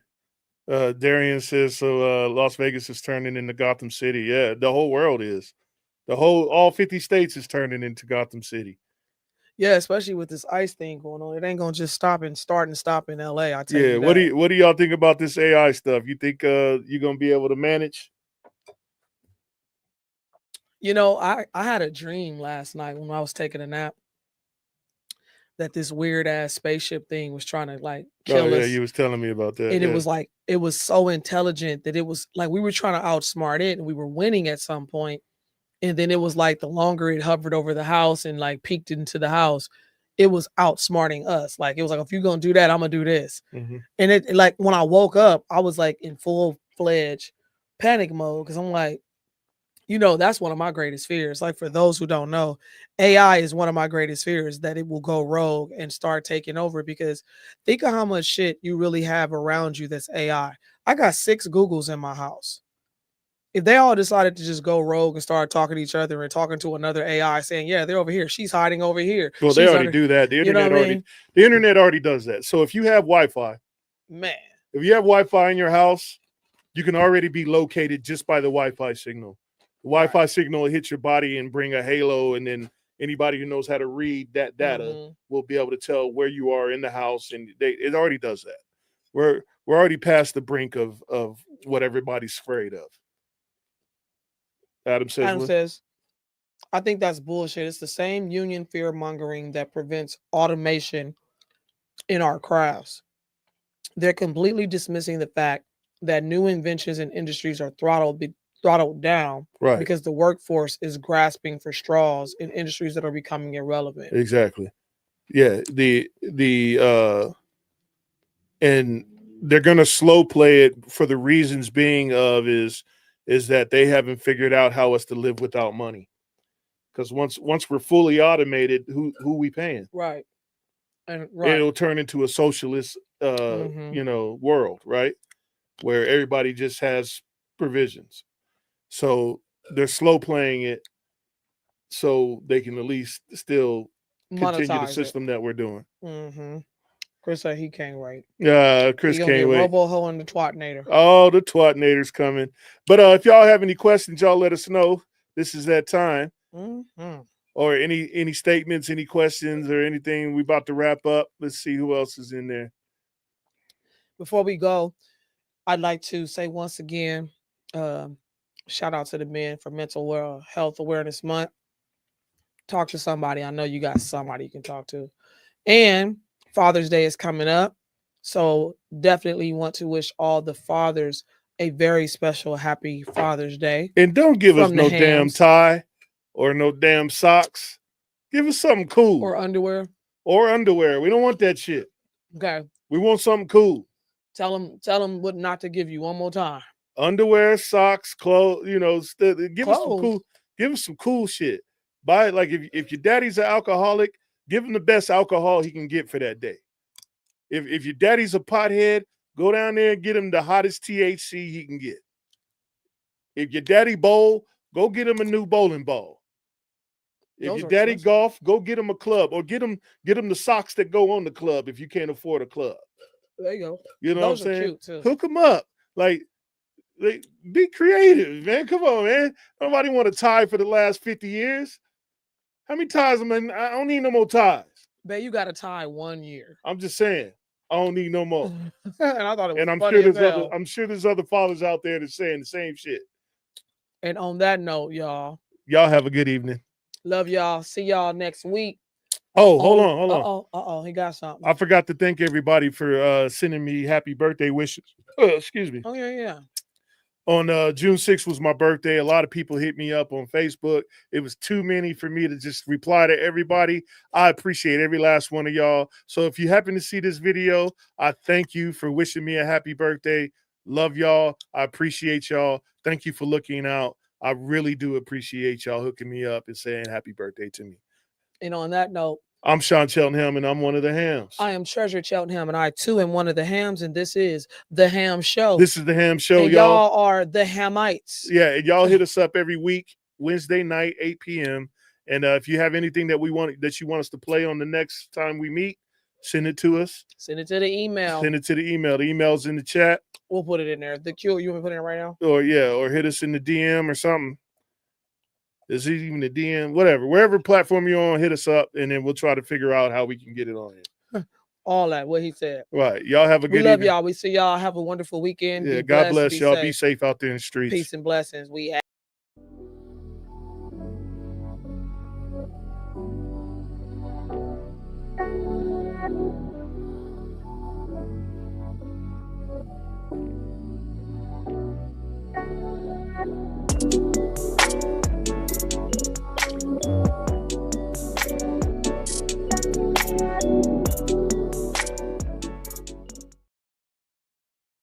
Darian says, so Las Vegas is turning into Gotham City. Yeah, the whole world is. All 50 states is turning into Gotham City. Yeah, especially with this ICE thing going on. It ain't gonna just start and stop in LA. I tell you. Yeah, what do y'all think about this AI stuff? You think you're gonna be able to manage? I had a dream last night when I was taking a nap that this weird ass spaceship thing was trying to kill us. You was telling me about that. And it was it was so intelligent that it was like we were trying to outsmart it and we were winning at some point. And then it was like the longer it hovered over the house and peeked into the house, it was outsmarting us. Like it was like, if you're gonna do that, I'm gonna do this. Mm-hmm. And it when I woke up, I was in full-fledged panic mode because I'm like, that's one of my greatest fears. Like for those who don't know, AI is one of my greatest fears, that it will go rogue and start taking over, because think of how much shit you really have around you that's AI. I got 6 Googles in my house. If they all decided to just go rogue and start talking to each other and talking to another AI saying, yeah, they're over here, she's hiding over here. Well, they already do that. The internet already does that. So if you have Wi-Fi, if you have Wi-Fi in your house, you can already be located just by the Wi-Fi signal. The Wi-Fi signal will hit your body and bring a halo, and then anybody who knows how to read that data will be able to tell where you are in the house, and it already does that. We're already past the brink of what everybody's afraid of. Adam says, I think that's bullshit. It's the same union fear mongering that prevents automation in our crafts. They're completely dismissing the fact that new inventions and industries are throttled down because the workforce is grasping for straws in industries that are becoming irrelevant. Exactly. Yeah. And they're going to slow play it for the reasons being is that they haven't figured out how else to live without money. Because once we're fully automated, who we paying? Right. And it'll turn into a socialist world, right? Where everybody just has provisions. So they're slow playing it so they can at least still continue the system that we're doing. Mm-hmm. Chris said he can't wait. Yeah, Chris can't wait. Robo-ho and the Twatnator. Oh, the Twatnator's coming. But if y'all have any questions, y'all let us know. This is that time. Mm-hmm. Or any statements, any questions, or anything. We about to wrap up. Let's see who else is in there. Before we go, I'd like to say once again, Shout out to the men for Mental Health Awareness Month. Talk to somebody. I know you got somebody you can talk to. And Father's Day is coming up. So definitely want to wish all the fathers a very special happy Father's Day. And don't give us from the no damn hams. tie or no damn socks. Give us something cool. Or underwear. Or underwear. We don't want that shit. Okay. We want something cool. Tell them what not to give you one more time. Underwear, socks, clothes, you know, give us some Clothes. cool, give us some cool shit. Buy it like if your daddy's an alcoholic, give him the best alcohol he can get for that day. If your daddy's a pothead, go down there and get him the hottest THC he can get. If your daddy bowl, go get him a new bowling ball. If Those your are daddy expensive. golf, go get him a club or get him the socks that go on the club if you can't afford a club. There you go. You know Those what I'm are saying? cute too. Hook them up. Like, be creative, man. Come on, man. Nobody want a tie for the last 50 years. How many ties? I mean, I don't need no more ties. Babe, you got to tie 1 year. I'm just saying, I don't need no more. And I thought it was And I'm funny sure as hell. I'm sure there's other fathers out there that's saying the same shit. And on that note, y'all, Y'all have a good evening. love y'all. See y'all next week. Oh, hold on. Uh-oh, he got something. I forgot to thank everybody for sending me happy birthday wishes. Excuse me. Oh, yeah. On June 6th was my birthday. A lot of people hit me up on Facebook. It was too many for me to just reply to everybody. I appreciate every last one of y'all. So if you happen to see this video, I thank you for wishing me a happy birthday. Love y'all. I appreciate y'all. Thank you for looking out. I really do appreciate y'all hooking me up and saying happy birthday to me. And on that note, I'm Sean Cheltenham, and I'm one of the hams. I am Treasure Cheltenham, and I too am one of the hams, and this is the Ham Show. This is the Ham Show, and y'all. y'all are the Hamites. Yeah, and y'all hit us up every week, Wednesday night, 8 p.m. And if you have anything that you want us to play on the next time we meet, send it to us. Send it to the email. Send it to the email. The email's in the chat. We'll put it in there. The Q, you want to put it in right now? Or hit us in the DM or something. Is it even the DM? Whatever. Wherever platform you're on, hit us up, and then we'll try to figure out how we can get it on here. All that, what he said. Right. Y'all have a good We love evening. y'all. We see y'all. Have a wonderful weekend. Yeah, Be God blessed, bless y'all. safe. Be safe out there in the streets. Peace and blessings. We